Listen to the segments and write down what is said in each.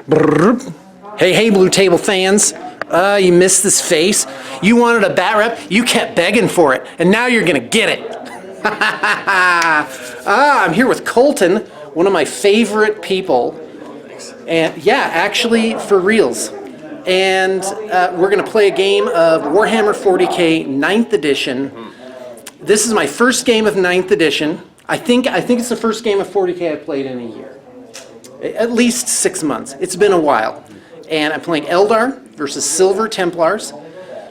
Brrr. Hey, Blue Table fans. You missed this face. You wanted a bat rep. You kept begging for it, and now you're gonna get it. I'm here with Colton, one of my favorite people. And yeah, actually, for reals. And we're gonna play a game of Warhammer 40K 9th edition. This is my first game of 9th edition. I think it's the first game of 40K I've played in a year. At least 6 months. It's been a while. And I'm playing Eldar versus Silver Templars.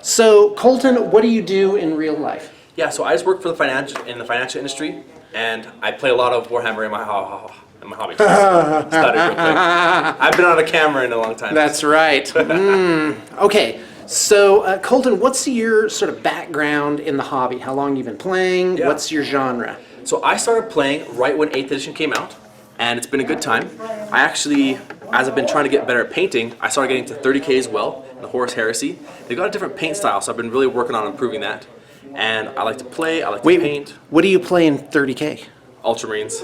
So, Colton, what do you do in real life? Yeah, so I just work for the financial industry, and I play a lot of Warhammer in my hobby. Stuttered real quick. I've been on a camera in a long time. That's right. Okay, so Colton, what's your sort of background in the hobby? How long have you been playing? Yeah. What's your genre? So I started playing right when 8th edition came out, and it's been a good time. I actually, as I've been trying to get better at painting, I started getting to 30K as well, in the Horus Heresy. They've got a different paint style, so I've been really working on improving that. And I like to play, I like to paint. What do you play in 30K? Ultramarines.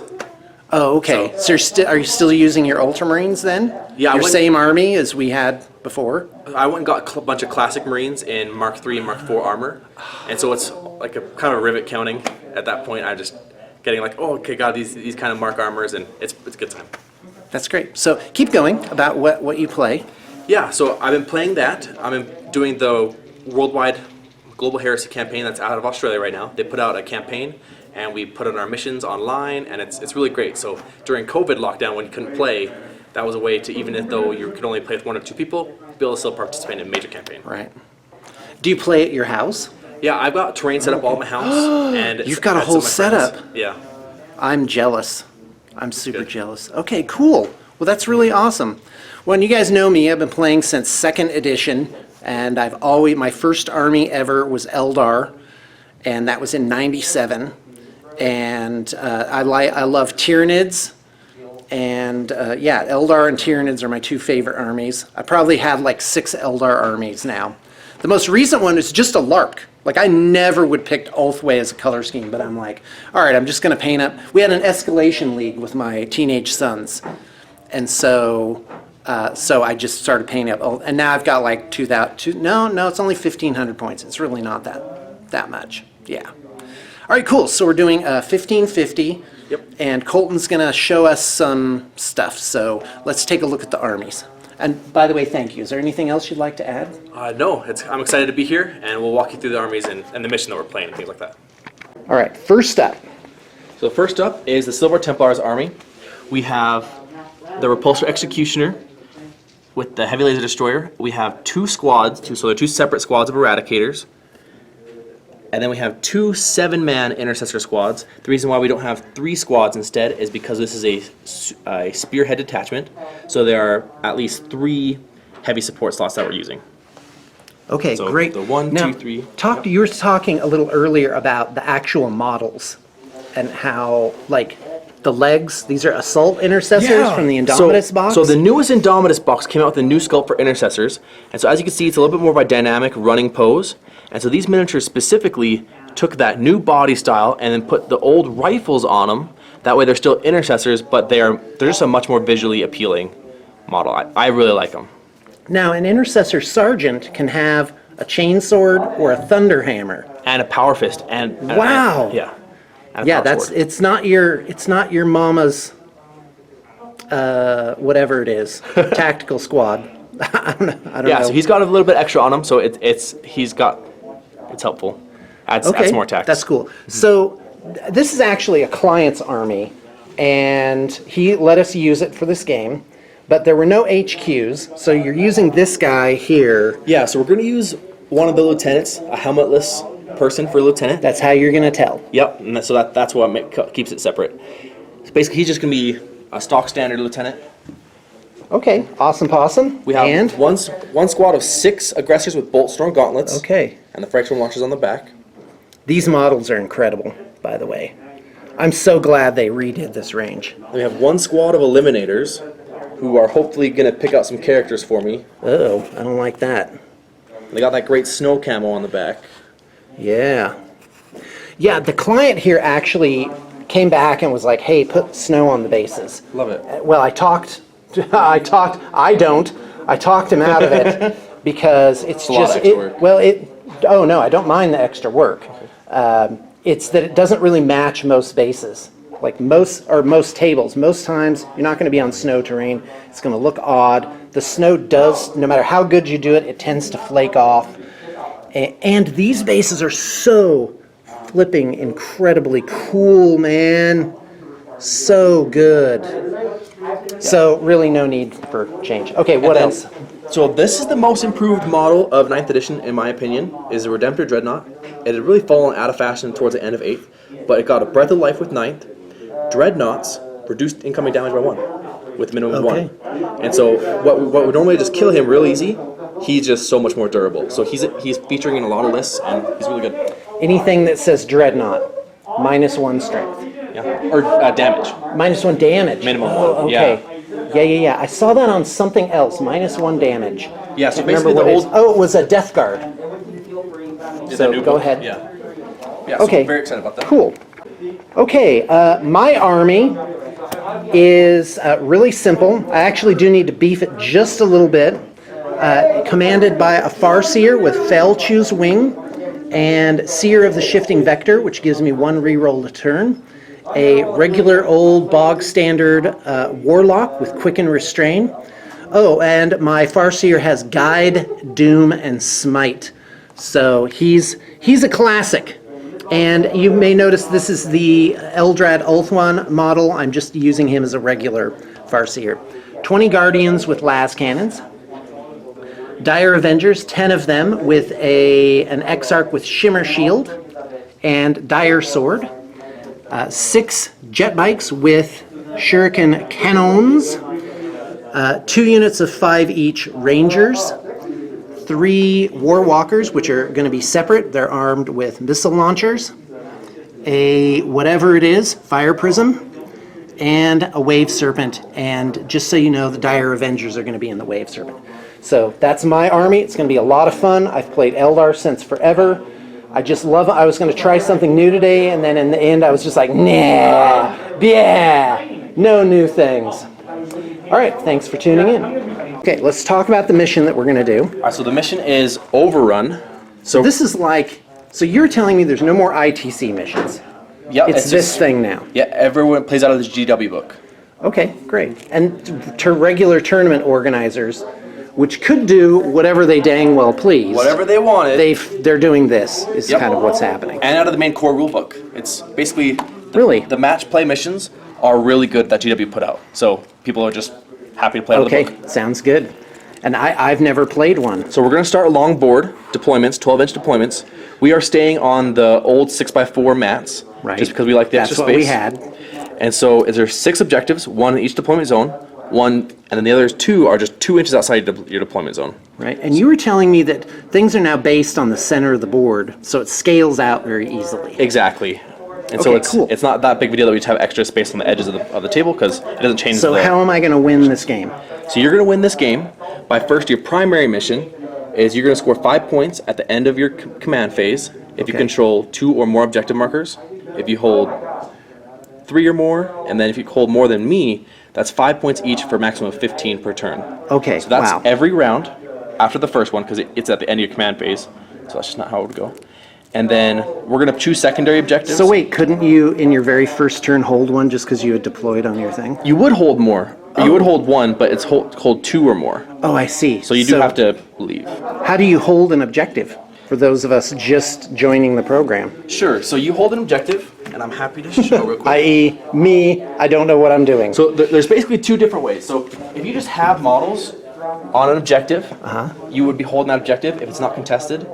Oh, okay. So are you still using your Ultramarines then? Yeah. Your same army as we had before? I went and got a bunch of classic Marines in Mark III and Mark IV armor. And so it's like a kind of rivet counting. At that point, I'm just getting like, oh, okay, got these kind of Mark armors, and it's a good time. That's great. So keep going about what you play. Yeah, so I've been playing that. I've been doing the worldwide Global Heresy campaign that's out of Australia right now. They put out a campaign, and we put on our missions online, and it's really great. So during COVID lockdown, when you couldn't play, that was a way to, even if though you could only play with 1 or 2 people, be able to still participate in a major campaign. Right. Do you play at your house? Yeah, I've got terrain set up all at my house, and you've got a whole setup. Yeah. I'm jealous. I'm super jealous. Okay, cool. Well, that's really awesome. Well, you guys know me. I've been playing since 2nd edition, and my first army ever was Eldar, and that was in '97. And I love Tyranids, and yeah, Eldar and Tyranids are my 2 favorite armies. I probably have like 6 Eldar armies now. The most recent one is just a lark. Like, I never would pick Ulthway as a color scheme, but I'm like, all right, I'm just going to paint up. We had an escalation league with my teenage sons, and so I just started painting up. And now I've got like 2,000. No, it's only 1,500 points. It's really not that much. Yeah. All right, cool. So we're doing 1550. Yep. And Colton's going to show us some stuff. So let's take a look at the armies. And by the way, thank you. Is there anything else you'd like to add? No, I'm excited to be here, and we'll walk you through the armies and the mission that we're playing and things like that. All right, first up. So first up is the Silver Templars army. We have the Repulsor Executioner with the Heavy Laser Destroyer. We have 2 squads, so they're 2 separate squads of Eradicators. And then we have 2 7-man Intercessor squads. The reason why we don't have 3 squads instead is because this is a spearhead detachment. So there are at least 3 heavy support slots that we're using. Okay, So great. the 1, Now, 2, 3. You were talking a little earlier about the actual models and how, like, the legs, these are Assault Intercessors from the Indomitus box? So the newest Indomitus box came out with a new sculpt for Intercessors. And so as you can see, it's a little bit more of a dynamic running pose. And so these miniatures specifically took that new body style and then put the old rifles on them. That way they're still Intercessors, but they're just a much more visually appealing model. I really like them. Now, an Intercessor Sergeant can have a chainsword or a thunderhammer. And a power fist. Wow. Yeah. Yeah, it's not your mama's whatever it is, tactical squad. I don't know. Yeah, so he's got a little bit extra on him, so it's helpful. Adds more tact. That's cool. So this is actually a client's army, and he let us use it for this game, but there were no HQs, so you're using this guy here. Yeah, so we're going to use one of the lieutenants, a helmetless person for lieutenant. That's how you're going to tell. Yep, and so that's what keeps it separate. So basically, he's just going to be a stock standard lieutenant. Okay, awesome possum. We have one squad of 6 aggressors with bolt storm gauntlets. Okay. And the fragment launchers on the back. These models are incredible, by the way. I'm so glad they redid this range. We have 1 squad of eliminators who are hopefully going to pick out some characters for me. Uh-oh, I don't like that. They got that great snow camo on the back. Yeah. Yeah, the client here actually came back and was like, hey, put snow on the bases. Love it. Well, I talked I talked him out of it because it's a lot of just, extra work. oh no, I don't mind the extra work. It's that it doesn't really match most bases. Like most tables. Most times you're not going to be on snow terrain. It's going to look odd. The snow does, no matter how good you do it, it tends to flake off. And these bases are so flipping incredibly cool, man. So good. So really no need for change. Okay, what else? So this is the most improved model of 9th edition, in my opinion, is the Redemptor Dreadnought. It had really fallen out of fashion towards the end of 8th, but it got a breath of life with 9th. Dreadnoughts reduced incoming damage by 1, with a minimum of 1. And so what would normally just kill him real easy, he's just so much more durable. So he's featuring in a lot of lists, and he's really good. Anything that says Dreadnought, -1 strength. Yeah. Or damage. -1 damage. Minimum Oh, 1, okay. Yeah. I saw that on something else. -1 damage. Yeah, so Can't basically remember the what it is. old... Oh, it was a Death Guard. Did So that new go book? ahead. Yeah, Okay. so very excited about that. Cool. Okay, my army is really simple. I actually do need to beef it just a little bit. Commanded by a Farseer with Fell-Choose Wing and Seer of the Shifting Vector, which gives me 1 reroll a turn. A regular old bog standard Warlock with Quicken Restrain. Oh, and my Farseer has Guide, Doom, and Smite. So he's a classic. And you may notice this is the Eldrad Ulthuan model. I'm just using him as a regular Farseer. 20 Guardians with Las Cannons. Dire Avengers, 10 of them with an Exarch with Shimmer Shield and Dire Sword. 6 Jet Bikes with Shuriken Cannons. 2 units of 5 each Rangers. 3 War Walkers, which are going to be separate. They're armed with missile launchers, a whatever it is, Fire Prism, and a Wave Serpent. And just so you know, the Dire Avengers are going to be in the Wave Serpent. So that's my army. It's going to be a lot of fun. I've played Eldar since forever. I just love it. I was going to try something new today, and then in the end I was just like, nah, yeah, no new things. All right, thanks for tuning in. Okay, let's talk about the mission that we're going to do. All right, so the mission is Overrun. So this is like, so you're telling me there's no more ITC missions. Yep, It's this thing now. Yeah, everyone plays out of the GW book. Okay, great. And to regular tournament organizers, which could do whatever they dang well please. Whatever they wanted. They're doing this, is Yep. kind of what's happening. And out of the main core rulebook. It's basically... Really? The match play missions are really good that GW put out. So people are just happy to play out of the Okay, book. sounds good. And I've never played one. So we're going to start long board deployments, 12-inch deployments. We are staying on the old 6x4 mats. Right. Just because we like the That's extra what space. we had. And so there's 6 objectives, 1 in each deployment zone, and then the other 2 are just 2 inches outside your deployment zone. Right, and you were telling me that things are now based on the center of the board, so it scales out very easily. Exactly. And so Okay, cool. it's not that big of a deal that we just have extra space on the edges of the table because it doesn't change So how am I going to win this game? So you're going to win this game by first, your primary mission is you're going to score 5 points at the end of your command phase if you Okay. control 2 or more objective markers. If you hold 3 or more, and then if you hold more than me, that's 5 points each for a maximum of 15 per turn. Okay, So that's wow. every round after the first one because it's at the end of your command phase. So that's just not how it would go. And then we're going to choose secondary objectives. So wait, couldn't you in your very first turn hold one just because you had deployed on your thing? You would hold more. You would hold 1, but it's hold 2 or more. Oh, I see. So you do have to leave. How do you hold an objective for those of us just joining the program? Sure. So you hold an objective, and I'm happy to show real quick. I.e., me, I don't know what I'm doing. So there's basically 2 different ways. So if you just have models on an objective, you would be holding that objective if it's not contested.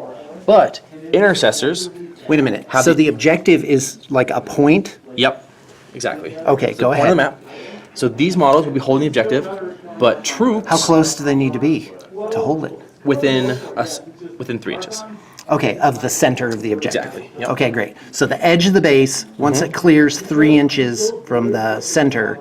But intercessors, Wait a minute. Have So the- the objective is like a point? yep, exactly. Okay, So go point ahead. on the map. So these models will be holding the objective, but troops How close do they need to be to hold it? within 3 inches. Okay, of the center of the objective. Exactly, yep. Okay, great. So the edge of the base, once it clears 3 inches from the center,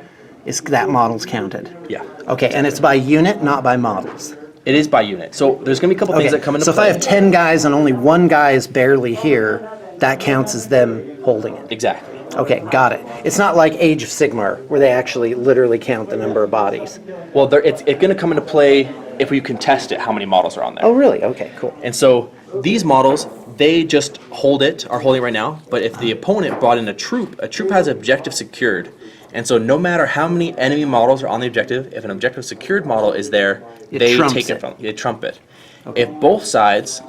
that model's counted. Yeah. Okay, and it's by unit, not by models. It is by unit. So there's going to be a couple Okay, things that come into so if play. I have 10 guys and only one guy is barely here, that counts as them holding it. Exactly. Okay, got it. It's not like Age of Sigmar, where they actually literally count the number of bodies. Well, it's going to come into play if we can test it, how many models are on there. Oh, really? Okay, cool. And so these models, they just are holding it right now, but if the opponent brought in a troop has objective secured. And so no matter how many enemy models are on the objective, if an objective secured model is there, they take it from, they trump it. Okay. If both sides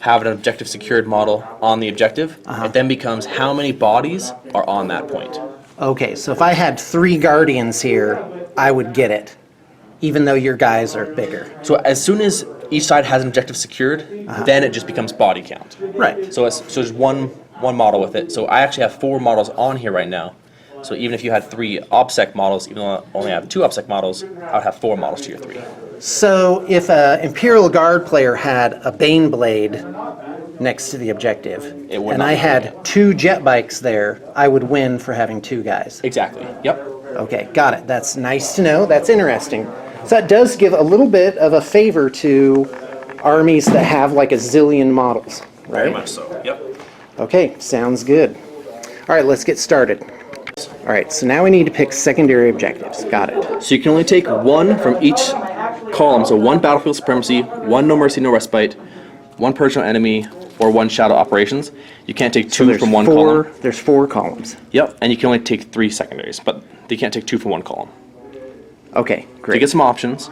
have an objective secured model on the objective, it then becomes how many bodies are on that point. Okay, so if I had 3 Guardians here, I would get it, even though your guys are bigger. So as soon as each side has an objective secured, then it just becomes body count. Right. So there's one model with it. So I actually have 4 models on here right now. So even if you had 3 OBSEC models, even though I only have 2 OBSEC models, I would have 4 models to your 3. So if an Imperial Guard player had a Bane Blade next to the objective, and I had 2 jet bikes there, I would win for having 2 guys. Exactly. Yep. Okay, got it. That's nice to know. That's interesting. So that does give a little bit of a favor to armies that have like a zillion models, right? Very much so. Yep. Okay, sounds good. All right, let's get started. All right, so now we need to pick secondary objectives. Got it. So you can only take 1 from each column. So 1 battlefield supremacy, 1 no mercy, no respite, 1 personal enemy, or 1 shadow operations. You can't take 2 from 1 column. There's 4 columns. Yep, and you can only take 3 secondaries, but you can't take 2 from 1 column. Okay, great. To get some options.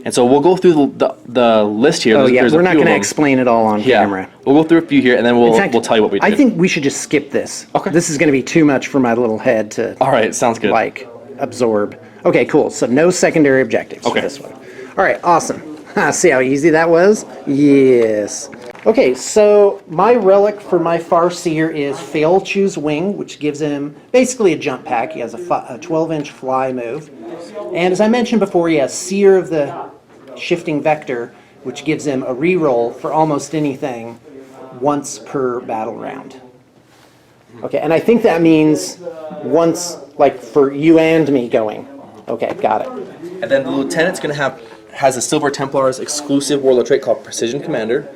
And so we'll go through the list here. Oh, yeah, we're not going to explain it all on camera. We'll go through a few here, and then we'll tell you what we did. I think we should just skip this. Okay. This is going to be too much for my little head to, all right, sounds good. Like, absorb. Okay, cool. So no secondary objectives for this one. All right, awesome. See how easy that was? Yes. Okay, so my relic for my Farseer is Fail Choose Wing, which gives him basically a jump pack. He has a 12-inch fly move. And as I mentioned before, he has Seer of the Shifting Vector, which gives him a reroll for almost anything once per battle round. Okay, and I think that means once, like for you and me going. Okay, got it. And then the lieutenant's going to has a Silver Templars exclusive warlord trait called Precision Commander.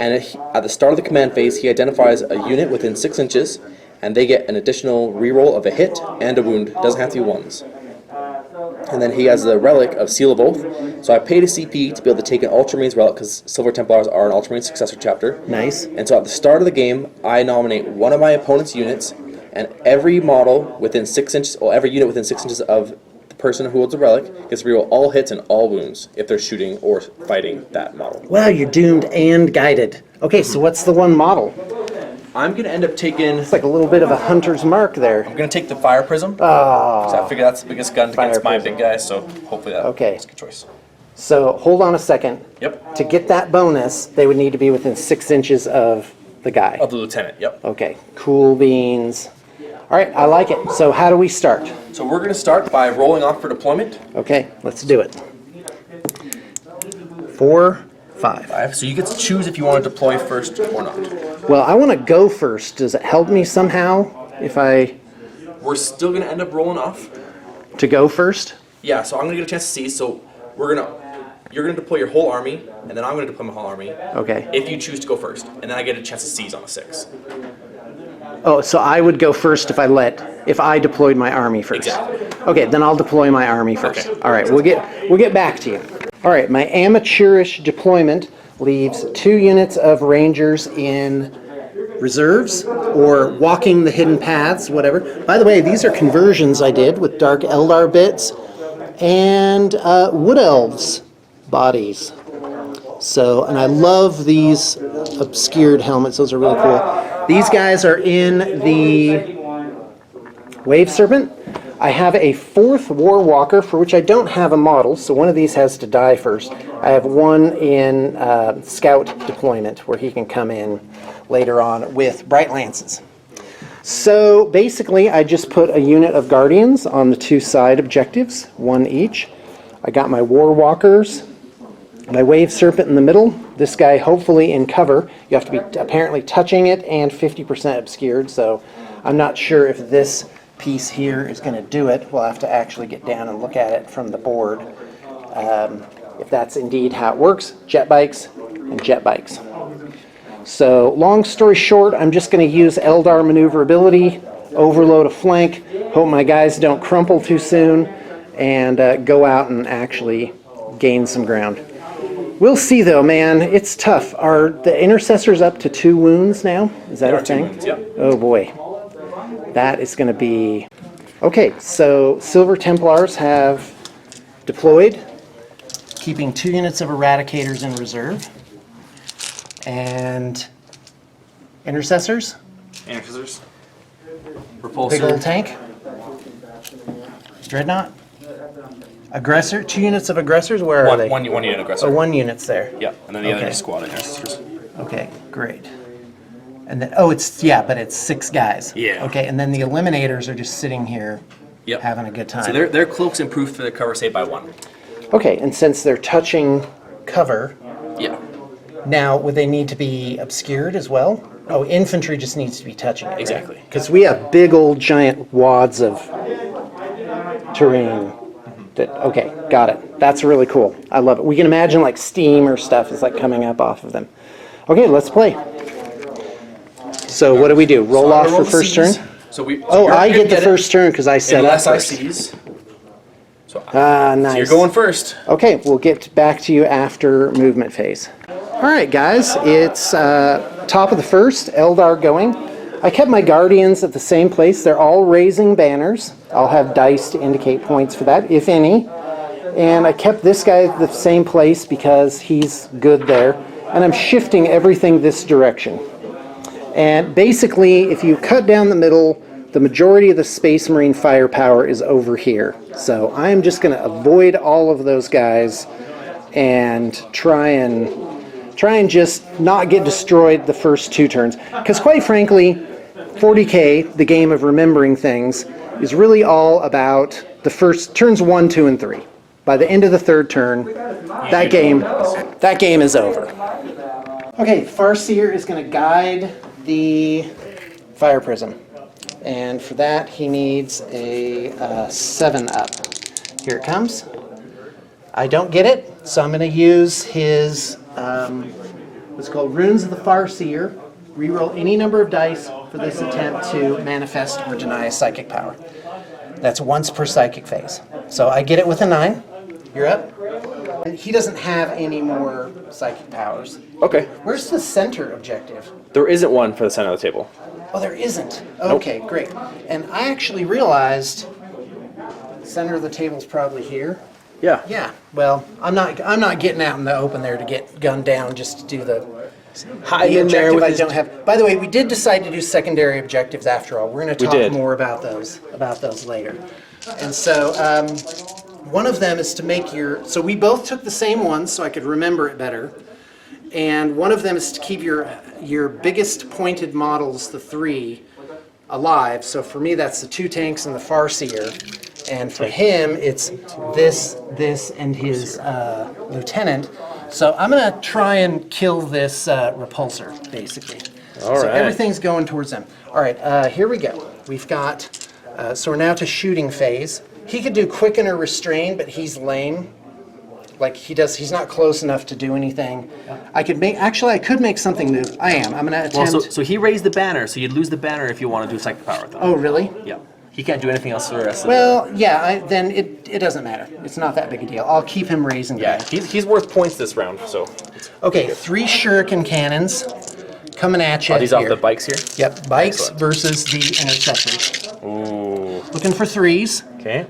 And at the start of the command phase, he identifies a unit within 6 inches, and they get an additional reroll of a hit and a wound. Doesn't have to be ones. And then he has the relic of Seal of Oath. So I paid a CP to be able to take an Ultramarines relic because Silver Templars are an Ultramarine successor chapter. Nice. And so at the start of the game, I nominate one of my opponent's units, and every model within 6 inches, or every unit within 6 inches of the person who holds a relic gets to reroll all hits and all wounds if they're shooting or fighting that model. Wow, you're doomed and guided. Okay, so what's the one model? I'm going to end up taking... It's like a little bit of a hunter's mark there. I'm going to take the Fire Prism. Oh. So I figure that's the biggest gun against my big guys, so hopefully that's a good choice. So hold on a second. Yep. To get that bonus, they would need to be within 6 inches of the guy. Of the lieutenant, yep. Okay, cool beans. All right, I like it. So how do we start? So we're going to start by rolling off for deployment. Okay, let's do it. 4, 5. So you get to choose if you want to deploy first or not. Well, I want to go first. Does it help me somehow if I... We're still going to end up rolling off. To go first? Yeah, so I'm going to get a chance to see. So you're going to deploy your whole army, and then I'm going to deploy my whole army. Okay. If you choose to go first, and then I get a chance to seize on a 6. Oh, so I would go first if I deployed my army first. Exactly. Okay, then I'll deploy my army first. Okay. All right, we'll get back to you. All right, my amateurish deployment leaves 2 units of rangers in reserves or walking the hidden paths, whatever. By the way, these are conversions I did with Dark Eldar bits and Wood Elves bodies. So, and I love these obscured helmets. Those are really cool. These guys are in the Wave Serpent. I have a 4th War Walker for which I don't have a model, so one of these has to die first. I have one in Scout deployment where he can come in later on with Bright Lances. So basically I just put a unit of Guardians on the 2 side objectives, 1 each. I got my War Walkers, my Wave Serpent in the middle, this guy hopefully in cover. You have to be apparently touching it and 50% obscured, so I'm not sure if this piece here is going to do it. We'll have to actually get down and look at it from the board. If that's indeed how it works, jet bikes and jet bikes. So long story short, I'm just going to use Eldar maneuverability overload a flank, hope my guys don't crumple too soon, and go out and actually gain some ground. We'll see though, man. It's tough. Are the intercessors up to 2 wounds now? Is that a thing? 2 wounds, yep. Oh boy. That is going to be... Okay, so Silver Templars have deployed, keeping 2 units of Eradicators in reserve. And intercessors? Intercessors. Big Repulsor. old tank. Dreadnought. Aggressor. 2 units of aggressors. Where are they? One unit aggressor. Oh, 1 unit's there. Yeah, and then the Okay. other squad intercessors. Okay, great. And then, oh, it's, yeah, but it's 6 guys. Yeah. Okay, and then the eliminators are just sitting here Yep. having a good time. So their cloaks improved for the cover save by 1. Okay, and since they're touching cover, Yeah. now would they need to be obscured as well? Oh, infantry just needs to be touching it. Exactly. Because we have big old giant wads of terrain. That, okay, got it. That's really cool. I love it. We can imagine like steam or stuff is like coming up off of them. Okay, let's play. So what do we do? Roll off for first turn? So Oh, I get the first turn because I set up unless I first. seize. So, Ah, so nice. you're going first. Okay, we'll get back to you after movement phase. All right, guys, it's top of the first, Eldar going. I kept my Guardians at the same place. They're all raising banners. I'll have dice to indicate points for that, if any. And I kept this guy at the same place because he's good there. And I'm shifting everything this direction. And basically, if you cut down the middle, the majority of the Space Marine firepower is over here. So I'm just going to avoid all of those guys and try and just not get destroyed the first 2 turns. Because quite frankly, 40K, the game of remembering things, is really all about the first turns 1, 2, and 3. By the end of the 3rd turn, that game is over. Okay, Farseer is going to guide the Fire Prism. And for that, he needs a 7-up. Here it comes. I don't get it, so I'm going to use his what's called Runes of the Farseer. Reroll any number of dice for this attempt to manifest or deny a psychic power. That's once per psychic phase. So I get it with a 9. You're up. And he doesn't have any more psychic powers. Okay. Where's the center objective? There isn't one for the center of the table. Oh, there isn't. Okay, great. And I actually realized center of the table's probably here. Yeah. Yeah. Well, I'm not getting out in the open there to get gunned down just to do the Hiding in there objective with I his... don't have. By the way, we did decide to do secondary objectives after all. We're going to talk did. more about those later. And so one of them is to make your. So we both took the same one, so I could remember it better. And one of them is to keep your biggest pointed models, the 3, alive. So for me, that's the 2 tanks and the Farseer. And for him, it's this, and his lieutenant. So I'm going to try and kill this repulsor, basically. All So right. everything's going towards them. All right, here we go. We've got, so we're now to shooting phase. He could do quicken or restrain, but he's lame. Like he's not close enough to do anything. I could make something move. I'm going to attempt. Well, so he raised the banner, so you'd lose the banner if you want to do psychic power with him. Oh, really? Yeah. He can't do anything else for the rest of Well, yeah, then it doesn't matter. It's not that big a deal. I'll keep him raising the... Yeah, guy. he's worth points this round, so... Okay, 3 shuriken cannons coming at you. Are these here. off the bikes here? Yep, bikes Excellent. versus the intercessors. Ooh. Looking for 3s. Okay.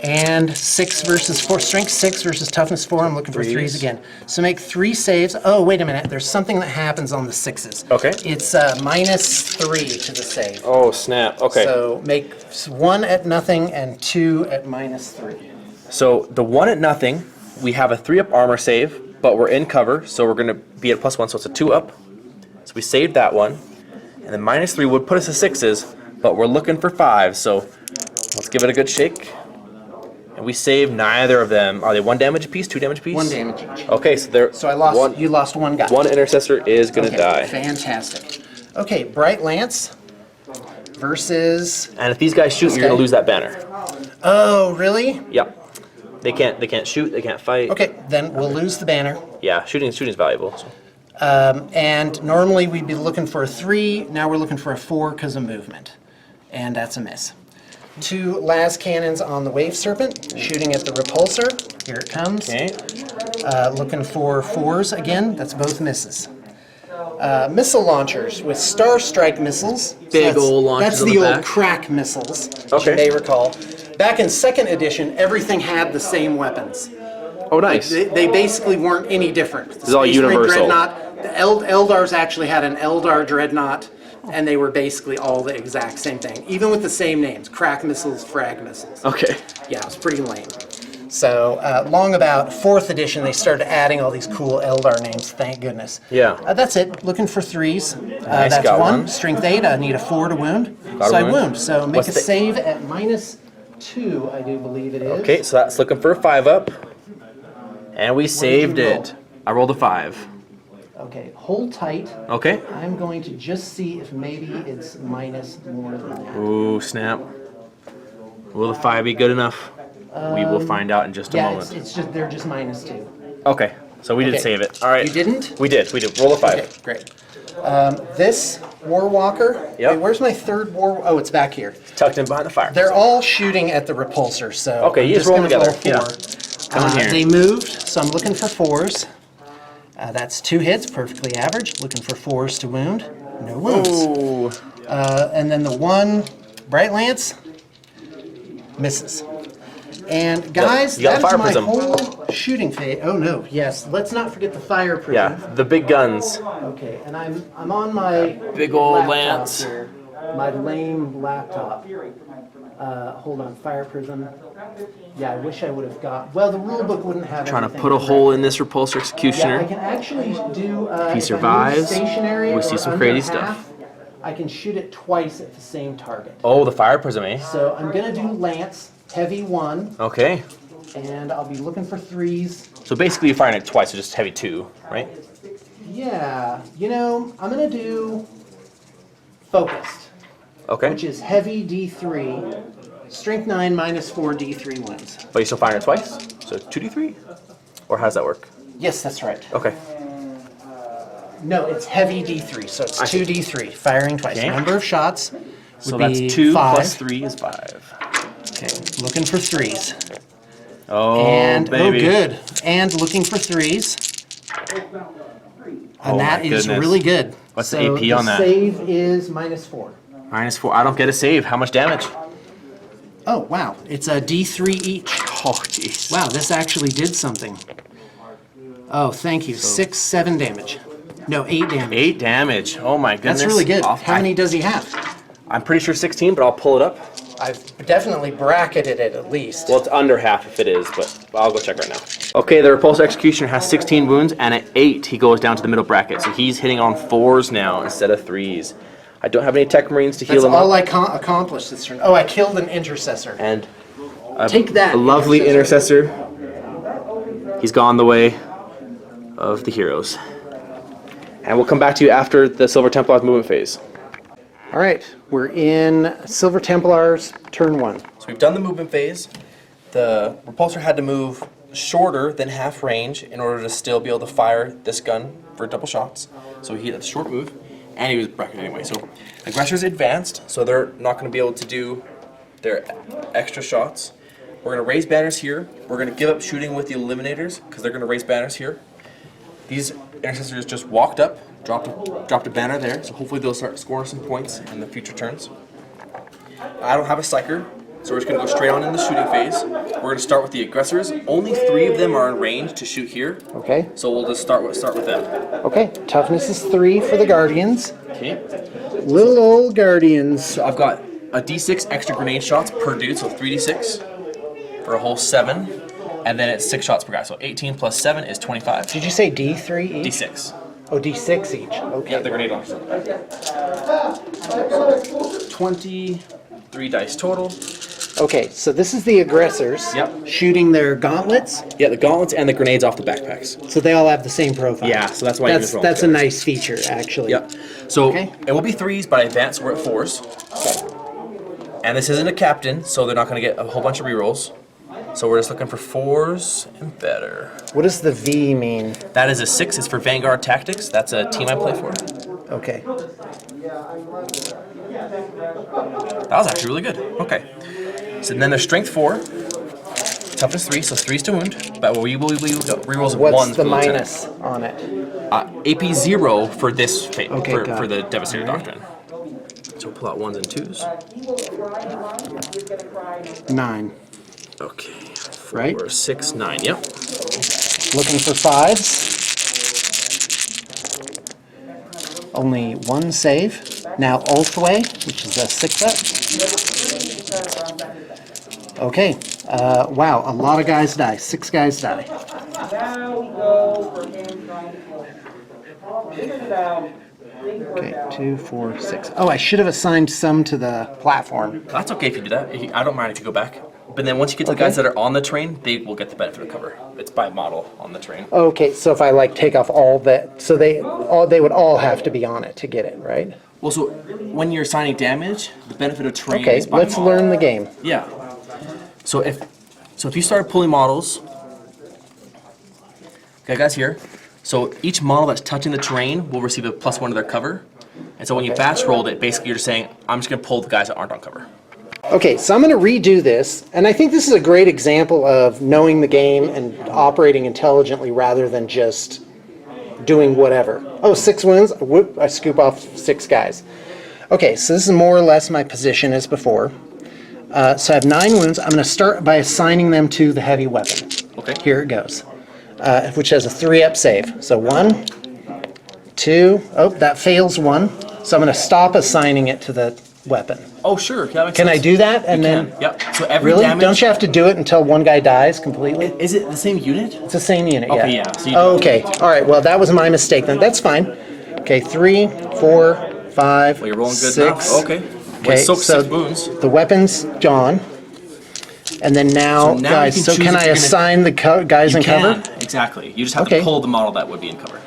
And 6 versus 4. Strength 6 versus toughness 4. I'm looking for 3s Threes. again. So make 3 saves. Oh, wait a minute. There's something that happens on the 6s. Okay. It's -3 to the save. Oh, snap. Okay. So make 1 at nothing and 2 at -3. So the 1 at nothing, we have a 3-up armor save, but we're in cover, so we're going to be at +1, so it's a 2-up. So we saved that one. And then -3 would put us to 6s, but we're looking for 5s, so let's give it a good shake. And we save neither of them. Are they 1 damage apiece, 2 damage apiece? 1 damage each. Okay, so they're... So I lost. You lost 1 guy. 1 intercessor is going to Okay, die. Fantastic. Okay, Bright Lance versus. And if these guys shoot, you're going to lose that banner. Oh, really? Yep. They can't shoot, they can't fight. Okay, then we'll lose the banner. Yeah, shooting's valuable. So. And normally we'd be looking for a 3, now we're looking for a 4 because of movement. And that's a miss. 2 las cannons on the Wave Serpent, shooting at the repulsor. Here it comes. Okay. Looking for 4s again, that's both misses. Missile launchers with Star Strike missiles. Big old launchers That's on the the old back. crack missiles, which Okay. you may recall. Back in 2nd edition, everything had the same weapons. Oh, nice. They basically weren't any different. The is all Space Marine universal. Dreadnought, the Eldars actually had an Eldar Dreadnought, and they were basically all the exact same thing, even with the same names, crack missiles, frag missiles. Okay. Yeah, it was pretty lame. So, long about 4th edition, they started adding all these cool Eldar names, thank goodness. Yeah. That's it, looking for 3s. Nice, That's got 1, one. strength 8, I need a 4 to wound. Got a So I wound. wound, so make What's a the- save at -2, I do believe it is. Okay, so that's looking for a 5 up. And we saved roll? it. I rolled a 5. Okay, hold tight. Okay. I'm going to just see if maybe it's minus more than that. Ooh, snap. Will the 5 be good enough? We will find out in just a Yeah, moment. it's just, they're just -2. Okay, so we did Okay. save it. All right. You didn't? We did. Roll a 5. Okay, great. This Warwalker, Yep. wait, where's my 3rd War? Oh, it's back here. Tucked in behind the fire. They're all shooting at the repulsor, so Okay, I'm you just just roll gonna together. roll 4. Come in here. They moved, so I'm looking for 4s. That's 2 hits, perfectly average. Looking for 4s to wound. No wounds. Ooh. And then the 1 Bright Lance misses. And guys, you got that is fire my prism. whole shooting phase. Oh no, yes. Let's not forget the fire prism. Yeah, the big guns. Okay, and I'm on my Big old laptop lance. here. My lame laptop. Hold on, fire prism. Yeah, I wish I would have got. Well, the rule book wouldn't have. Trying to everything put a correct. hole in this repulsor Yeah, executioner. I can actually do. If I move survives, stationary we see or some under crazy stuff. half, I can shoot it twice at the same target. Oh, the fire prism, eh? So I'm gonna do lance, heavy 1, Okay. and I'll be looking for 3s. So basically you're firing it twice, so just heavy 2, right? Yeah, you know, I'm gonna do focused, Okay. which is heavy D3, strength 9 -4 D3 wins. But you're still firing it twice? So 2d3? Or how does that work? Yes, that's right. Okay. No, it's heavy D3, so it's I see. 2d3, firing twice. Okay. Number of shots would So be that's 2 5. plus 3 is 5. Okay, looking for 3s. Oh, And, baby. oh good, and looking for 3s. And Oh, that my is goodness. really good. What's the So AP on that? save is -4. -4. I don't get a save. How much damage? Oh, wow, it's a D3 each. Oh, jeez. Wow, this actually did something. Oh, thank you. 6, 7 damage. No, 8 damage. 8 damage. Oh my goodness. That's really good. Off- How many does he have? I'm pretty sure 16, but I'll pull it up. I've definitely bracketed it at least. Well, it's under half if it is, but I'll go check right now. Okay, the Repulsor Executioner has 16 wounds, and at 8, he goes down to the middle bracket. So he's hitting on 4s now instead of 3s. I don't have any Tech Marines to heal That's him all up. I accomplished this turn. Oh, I killed an intercessor. And Take that. a lovely intercessor. He's gone the way of the heroes. And we'll come back to you after the Silver Templars movement phase. All right, we're in Silver Templars, turn 1. So we've done the movement phase. The repulsor had to move shorter than half range in order to still be able to fire this gun for double shots. So he had a short move, and he was bracketed anyway. So aggressors advanced, so they're not going to be able to do their extra shots. We're going to raise banners here. We're going to give up shooting with the eliminators because they're going to raise banners here. These intercessors just walked up, dropped a banner there, so hopefully they'll start scoring some points in the future turns. I don't have a psyker, so we're just going to go straight on in the shooting phase. We're going to start with the aggressors. Only 3 of them are in range to shoot here, Okay. so we'll just start with them. Okay, toughness is 3 for the Guardians. Okay. Little old Guardians. So I've got a d6 extra grenade shots per dude, so 3d6 for a whole 7, and then it's 6 shots per guy. So 18 plus 7 is 25. Did you say D3 each? D6. Oh, D6 each. Okay. Yeah, the grenade launchers. 23 dice total. Okay, so this is the aggressors. Yep. Shooting their gauntlets. Yeah, the gauntlets and the grenades off the backpacks. So they all have the same profile. Yeah, so that's why you That's just roll that's a together. nice feature, actually. Yep. So Okay. it will be 3s, but I advance, we're at 4s. And this isn't a captain, so they're not going to get a whole bunch of rerolls. So we're just looking for 4s and better. What does the V mean? That is a 6. It's for Vanguard Tactics. That's a team I play for. Okay. That was actually really good. Okay. So then there's Strength 4, Toughness 3, so 3s to wound. But we will rerolls of 1s. What's the for Lieutenant. minus on it? AP 0 for this fate, Okay, for the Devastator Doctrine. So we'll pull out 1s and 2s. 9. Okay. 4, Right? 6, 9. Yep. Looking for 5s. Only 1 save. Now Ulthway, which is a 6-up. Okay. Wow, a lot of guys die. 6 guys die. Okay, 2, 4, 6. Oh, I should have assigned some to the platform. That's okay if you do that. I don't mind if you go back. But then once you get to the guys that are on the train, they will get the benefit of cover. It's by model on the train. Okay, so if I like take off all that, so they would all have to be on it to get it, right? Well, so when you're assigning damage, the benefit of terrain Okay, is by let's model. learn the game. Yeah. So if you start pulling models, okay, guys here. So each model that's touching the terrain will receive a +1 to their cover. And so when you batch rolled it, basically you're just saying, I'm just going to pull the guys that aren't on cover. Okay, so I'm going to redo this, and I think this is a great example of knowing the game and operating intelligently rather than just doing whatever. Oh, 6 wounds, whoop, I scoop off 6 guys. Okay, so this is more or less my position as before. So I have 9 wounds. I'm going to start by assigning them to the heavy weapon. Okay. Here it goes, which has a 3-up save. So 1, 2, oh, that fails 1. So I'm going to stop assigning it to the weapon. Oh, sure. Yeah, that makes Can sense. I do that? And You then can. Yep. So every really? damage. Don't you have to do it until one guy dies completely? Is it the same unit? It's the same unit, yeah. Okay, yeah, so you- Okay, all right, well, that was my mistake then. That's fine. Okay, 3, 4, 5, Well, you're rolling good 6. now. Okay. Okay, Soak so 6 wounds. the weapon's gone. And then now, So now guys, you so can choose can if I you're gonna- assign the guys You in cover? can. Exactly. You just have Okay. to pull the model that would be in cover.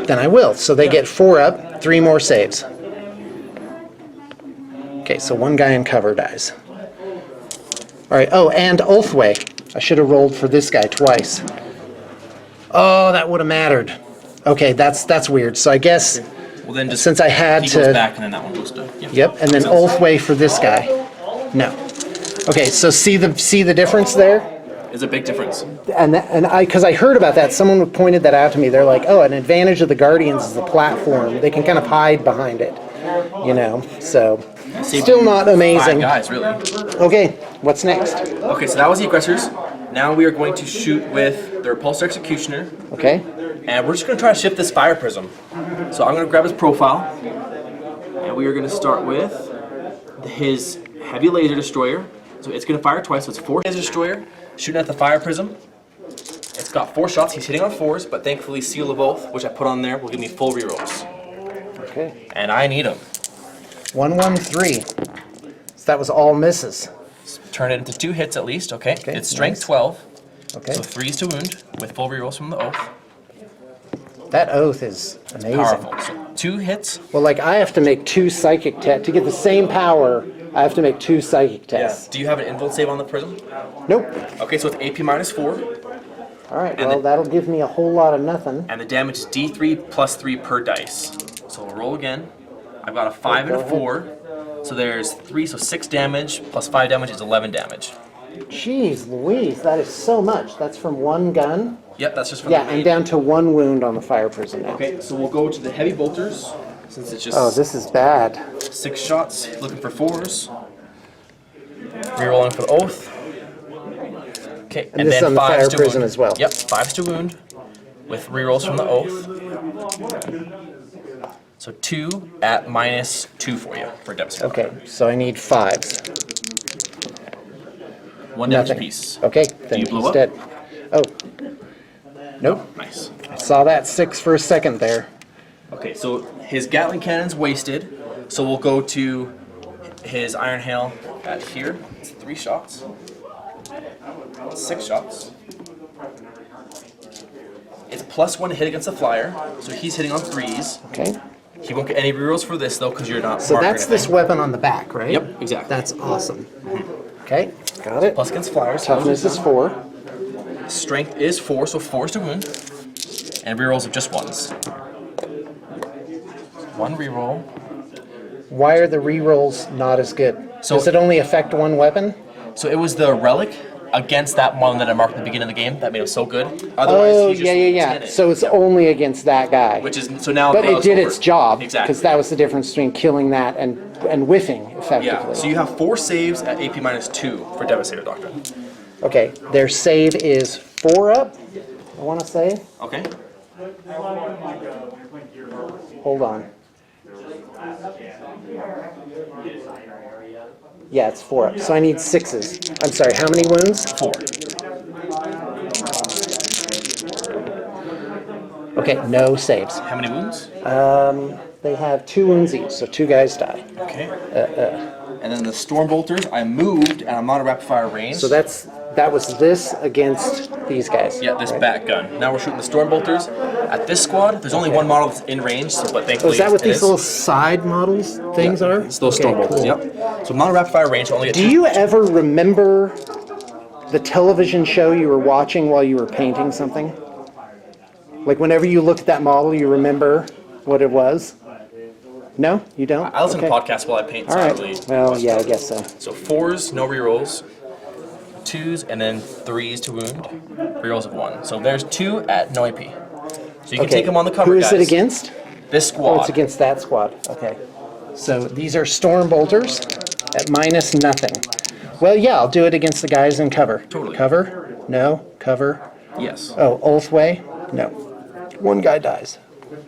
Then I will. So they get 4 up, 3 more saves. Okay, so 1 guy in cover dies. All right, oh, and Ulthway. I should have rolled for this guy twice. Oh, that would have mattered. Okay, that's weird. So I guess, Well, then just since I had he to... goes back and then that one goes to. Yeah. Yep, and then Makes sense. Ulthway for this guy. No. Okay, so see the difference there? It's a big difference. And because I heard about that, someone pointed that out to me. They're like, oh, an advantage of the Guardians is the platform. They can kind of hide behind it, you know. So still not amazing. 5 guys, really. Okay, what's next? Okay, so that was the aggressors. Now we are going to shoot with the Repulsor Executioner, Okay, and we're just going to try to shift this Fire Prism. So I'm going to grab his profile, and we are going to start with his Heavy Laser Destroyer. So it's going to fire twice, so it's 4 Laser Destroyer, shooting at the Fire Prism. It's got 4 shots. He's hitting on 4s, but thankfully Seal of Oath, which I put on there, will give me full rerolls. okay. And I need them. 1, 1, 3. So that was all misses. Turn it into 2 hits at least, okay? Okay, It's Strength nice. 12, Okay, so 3s to wound with full rerolls from the Oath. that oath is amazing. Powerful. So 2 hits. Well, like I have to make 2 psychic tests to get the same power. I have to make 2 psychic tests. Do you have an invuln save on the prism? Nope. Okay, so it's AP -4, All right. And Well, the- that'll give me a whole lot of nothing. and the damage is D3 plus 3 per dice. So we'll roll again. I've got a 5 and a 4, so there's 3, so 6 damage plus 5 damage is 11 damage. Jeez Louise, that is so much. That's from 1 gun. Yep, that's just from Yeah, the I'm main. down to 1 wound on the fire prison now. Okay, so we'll go to the heavy bolters, since it's just Oh, this is bad. 6 shots, looking for 4s. Rerolling for the Oath. Okay, and this is then on the 5s fire to prison wound. as well. Yep, 5s to wound with rerolls from the Oath. So 2 at -2 for you for Devastator. Okay, so I need 5s. 1 damage Nothing. piece. Okay, then you blow he's up? dead. Oh, nope. Nice. I saw that 6 for a second there. Okay, so his Gatling cannon's wasted, so we'll go to his Iron Hail at here. It's 3 shots. 6 shots. It's +1 to hit against the flyer, so he's hitting on 3s. Okay, He won't get any rerolls for this though, because you're not. so marking that's this anything. weapon on the back, right? Yep, exactly. That's awesome. Okay, Got it. Plus against flyers. Toughness is 4. Strength is 4, so 4 is to wound. And rerolls of just 1s. 1 reroll. Why are the rerolls not as good? So- Does it only affect one weapon? So it was the relic against that one that I marked at the beginning of the game that made it so good. Oh, he's just yeah. 10-ed. So it's only against that guy. Which is, so now... But it did its job. Exactly. Because that was the difference between killing that and whiffing effectively. Yeah, so you have 4 saves at AP -2 for Devastator Doctrine. Okay, their save is 4 up, I want to say. Okay. Hold on. Yeah, it's 4 up. So I need 6s. I'm sorry, how many wounds? 4. Okay, no saves. How many wounds? They have 2 wounds each, so 2 guys die. Okay. And then the Storm Bolters, I moved, and I'm not a rapid fire range. So that was this against these guys. Yeah, this right? bat gun. Now we're shooting the Storm Bolters. At this squad, there's only one model that's in range, so, but thankfully Oh, is that what it these is. little side models things are? It's those Storm Okay, Bolters, cool. yep. So I'm not a rapid fire range, so I only get Do 2. you ever remember the television show you were watching while you were painting something? Like whenever you look at that model, you remember what it was? No, you don't? I listen Okay. to podcasts while I paint, so All I right. really... Well, yeah, I guess so. So 4s, no rerolls. 2s, and then 3s to wound. Rerolls of 1. So there's 2 at no AP. So you can take them on the cover, Who is guys. it against? This Oh, squad. it's against that squad. Okay. So these are Storm Bolters at -0. Well, yeah, I'll do it against the guys in cover. Totally. Cover? No. Cover? Yes. Oh, Oathway? No. 1 guy dies.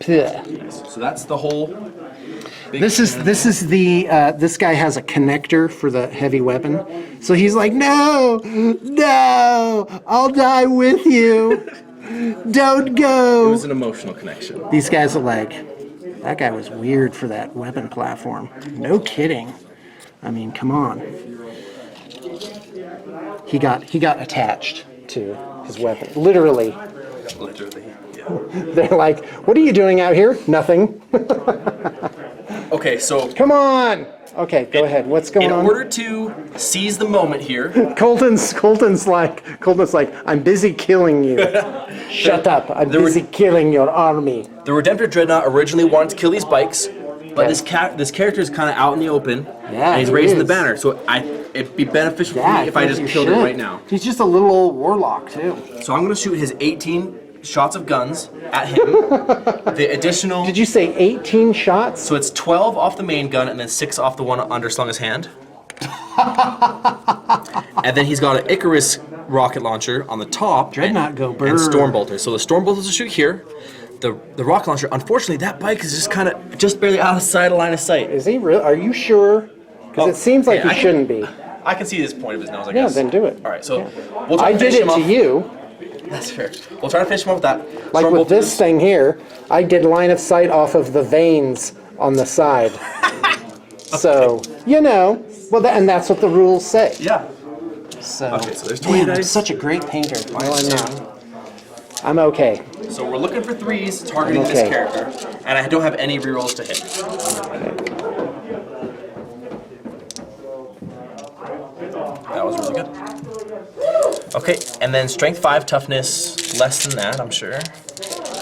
Blech. So that's the whole... big This is the this guy has a connector for the heavy weapon, so he's like, no, I'll die with you, don't It go. was an emotional connection. These guys are like, that guy was weird for that weapon platform. No kidding. I mean, come on. He got attached to his weapon, literally. Literally. Yeah. They're like, what are you doing out here? Nothing. Okay, so Come on. Okay, go ahead. What's going in on? order to seize the moment here, Colton's like, I'm busy killing you. Shut up. I'm busy killing your army. the Redemptor Dreadnought originally wanted to kill these bikes, but Yeah. this character is kind of out in the open, Yeah, and he's he raising the is. banner. So it'd be beneficial for Yeah, me if I just killed him right now. He's just a little old warlock too. So I'm going to shoot his 18 shots of guns at him. The additional... Did you say 18 shots? So it's 12 off the main gun and then 6 off the one underslung his hand. And then he's got an Icarus rocket launcher on the top. Dreadnought go and brr. Storm Bolters. So the Storm Bolters will shoot here. The rocket launcher, unfortunately, that bike is just kind of just barely out of sight, of line of sight. Is he real? Are you sure? Because it seems like yeah, he shouldn't be. I can see this point of his nose, I Yeah, guess. then do it. All right, so Yeah. we'll try I to did finish it him to off. you. That's fair. We'll try to finish him off with that. Like Storm with this Bolters- thing here, I did line of sight off of the veins on the side. So, you know, well, and that's what the rules say. Yeah. So, Okay, so there's 20 man, I'm dice. such a great painter. No, I'm not. I'm okay. So we're looking for 3s, targeting Okay. this character, and I don't have any rerolls to hit. That was really good. Okay, and then strength 5, toughness less than that, I'm sure.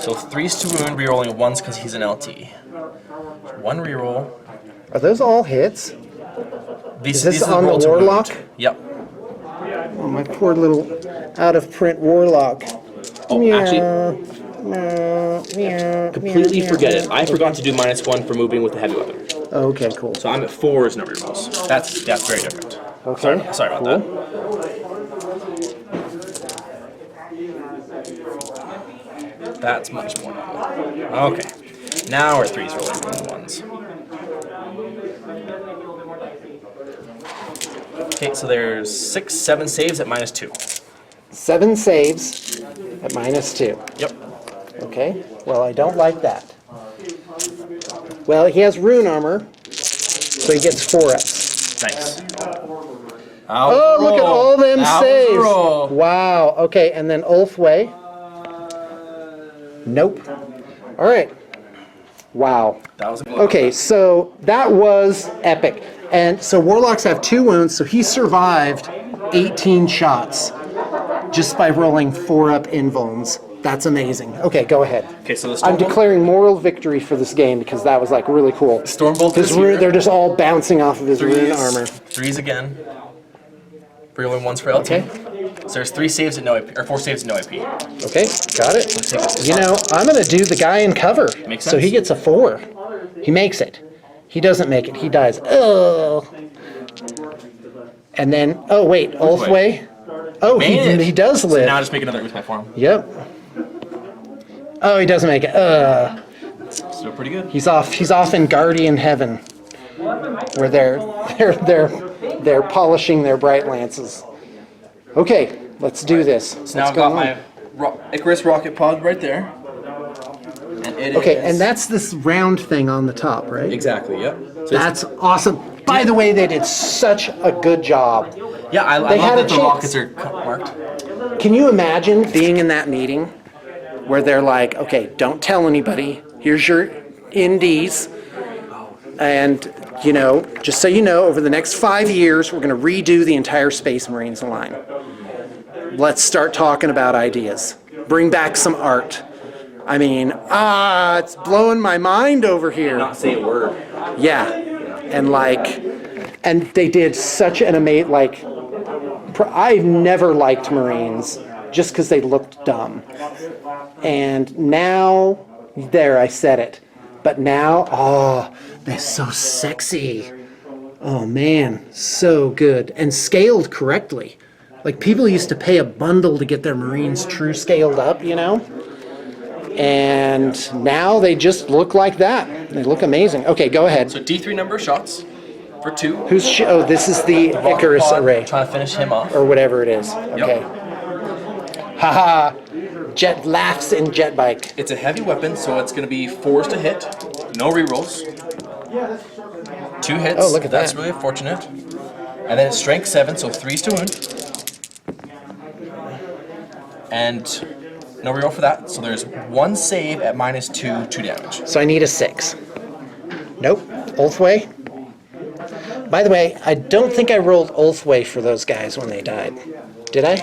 So 3s to wound, rerolling 1s because he's an LT. 1 reroll. Are those all hits? These, Is this these are on the roll to warlock? wound. Yep. Oh, my poor little out-of-print warlock. Oh, actually, completely forget it. I forgot to do -1 for moving with the heavy weapon. Okay, cool. So I'm at 4s, no rerolls. That's very different. Okay. Sorry about cool. that. That's much more normal. Okay. Now we're 3s rolling 1s. Okay, so there's 6, 7 saves at -2. 7 saves at -2. Yep. Okay. Well, I don't like that. Well, he has rune armor, so he gets 4s. Nice. Oh, look at all them saves. Roll. Wow. Okay, and then Ulfway. Nope. All right. Wow. That was a blow. Okay, so that was epic. And so Warlocks have 2 wounds, so he survived 18 shots just by rolling 4 up invulns. That's amazing. Okay, go ahead. Okay, so the I'm Stormbolt, declaring moral victory for this game because that was like really cool. Stormbolt His is here. they're just all bouncing off of his rune armor. 3s again. Reroll 1s for LT. Okay. So there's 3 saves at no AP, or 4 saves at no AP. Okay, got it. You know, I'm going to do the guy in cover. Makes So he sense. gets a 4. He makes it. He doesn't make it. He dies. Oh. And then, oh wait, Ulthway. Oh, Made it. he does So live. now just make another Uthway for him. Yep. Oh, he doesn't make it. Still pretty good. He's off. He's off in Guardian Heaven, where they're polishing their bright lances. Okay, let's do this. So now I've got my Icarus rocket pod right there. And it Okay, is... and that's this round thing on the top, right? Exactly, yep. So That's awesome. By the way, they did such a good job. yeah, I they love had a that the chance. rockets are marked. Can you imagine being in that meeting where they're like, okay, don't tell anybody. Here's your indies. And, you know, just so you know, over the next 5 years, we're going to redo the entire Space Marines line. Let's start talking about ideas. Bring back some art. I mean, it's blowing my mind over here. Not say a word. Yeah. And they did such an amazing, I've never liked Marines just because they looked dumb. And now, there, I said it. But now, they're so sexy. Oh man, so good. And scaled correctly. Like people used to pay a bundle to get their Marines true scaled up, you know? And now they just look like that. They look amazing. Okay, go ahead. So D3 number of shots for 2. This is the Icarus Rocket pod, array, Trying to finish him off. or whatever it is. Okay. Haha. Jet laughs in jet bike. It's a heavy weapon, so it's going to be 4s to hit. No rerolls. 2 hits. Oh, look at That's that. really fortunate. And then it's strength 7, so 3s to wound. And no reroll for that. So there's 1 save at -2, 2 damage. So I need a 6. Nope. Ulthway. By the way, I don't think I rolled Ulthway for those guys when they died. Did I?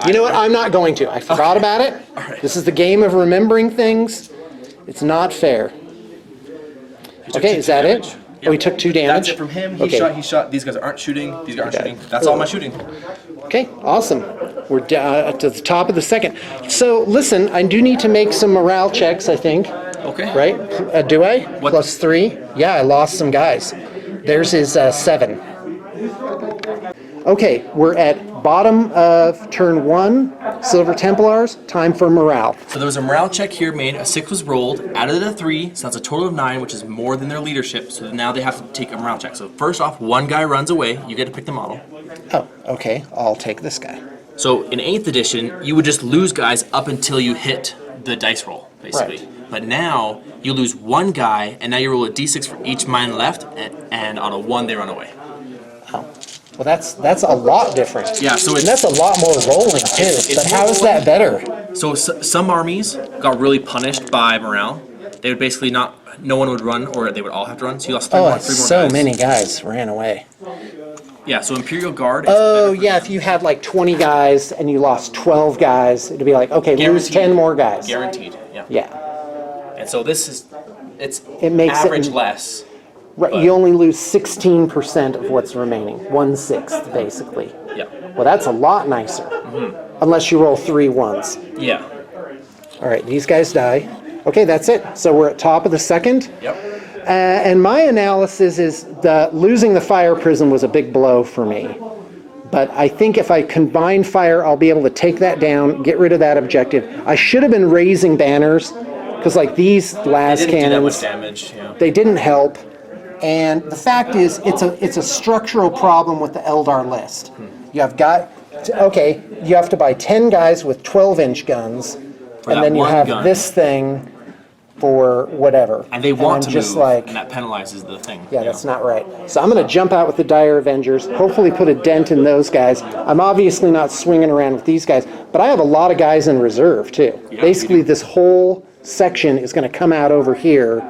You know what? I'm not going to. I forgot about it. This is the game of remembering things. It's not fair. Okay, is that it? Oh, he took 2 damage? That's it from him. Okay. He shot. These guys aren't shooting. These guys aren't Okay. shooting. That's all my shooting. Okay, awesome. We're to the top of the second. So listen, I do need to make some morale checks, I think. Okay. Right? Do I? What- +3? Yeah, I lost some guys. Theirs is 7. Okay, we're at bottom of turn 1, Silver Templars. Time for morale. So there was a morale check here made. A 6 was rolled, added a 3, so that's a total of 9, which is more than their leadership. So now they have to take a morale check. So first off, 1 guy runs away. You get to pick the model. Oh, okay. I'll take this guy. So in 8th edition, you would just lose guys up until you hit the dice roll, basically. Right. But now you lose 1 guy, and now you roll a d6 for each mine left, and on a 1 they run away. Well, that's a lot different. Yeah, so And it's, that's a lot more rolling too. it's But how is that better? so some armies got really punished by morale. They would basically no one would run, or they would all have to run. So you lost 3 more So guys. many guys ran away. Yeah, so Imperial Guard is Oh, better for yeah, if you had like 20 guys and you lost 12 guys, it'd be like, okay, lose Guaranteed. 10 more guys. guaranteed. Yeah. Yeah. And so it's It makes it- average less. Right, you only lose 16% of what's remaining. 1/6, basically. Yeah. Well, that's a lot nicer. Unless you roll 3 ones. Yeah. All right, these guys die. Okay, that's it. So we're at top of the second. Yep. And my analysis is losing the fire prism was a big blow for me. But I think if I combine fire, I'll be able to take that down, get rid of that objective. I should have been raising banners, because like these las They didn't do that much cannons, damage. Yeah. they didn't help. And the fact is, it's a structural problem with the Eldar list. You have you have to buy 10 guys with 12-inch guns, and that then you one have gun. this thing for whatever. And they want to I'm just move, like, and that penalizes the thing. yeah, that's not right. So I'm going to jump out with the Dire Avengers, hopefully put a dent in those guys. I'm obviously not swinging around with these guys, but I have a lot of guys in reserve, too. Yeah, Basically, this whole section is going to come out over here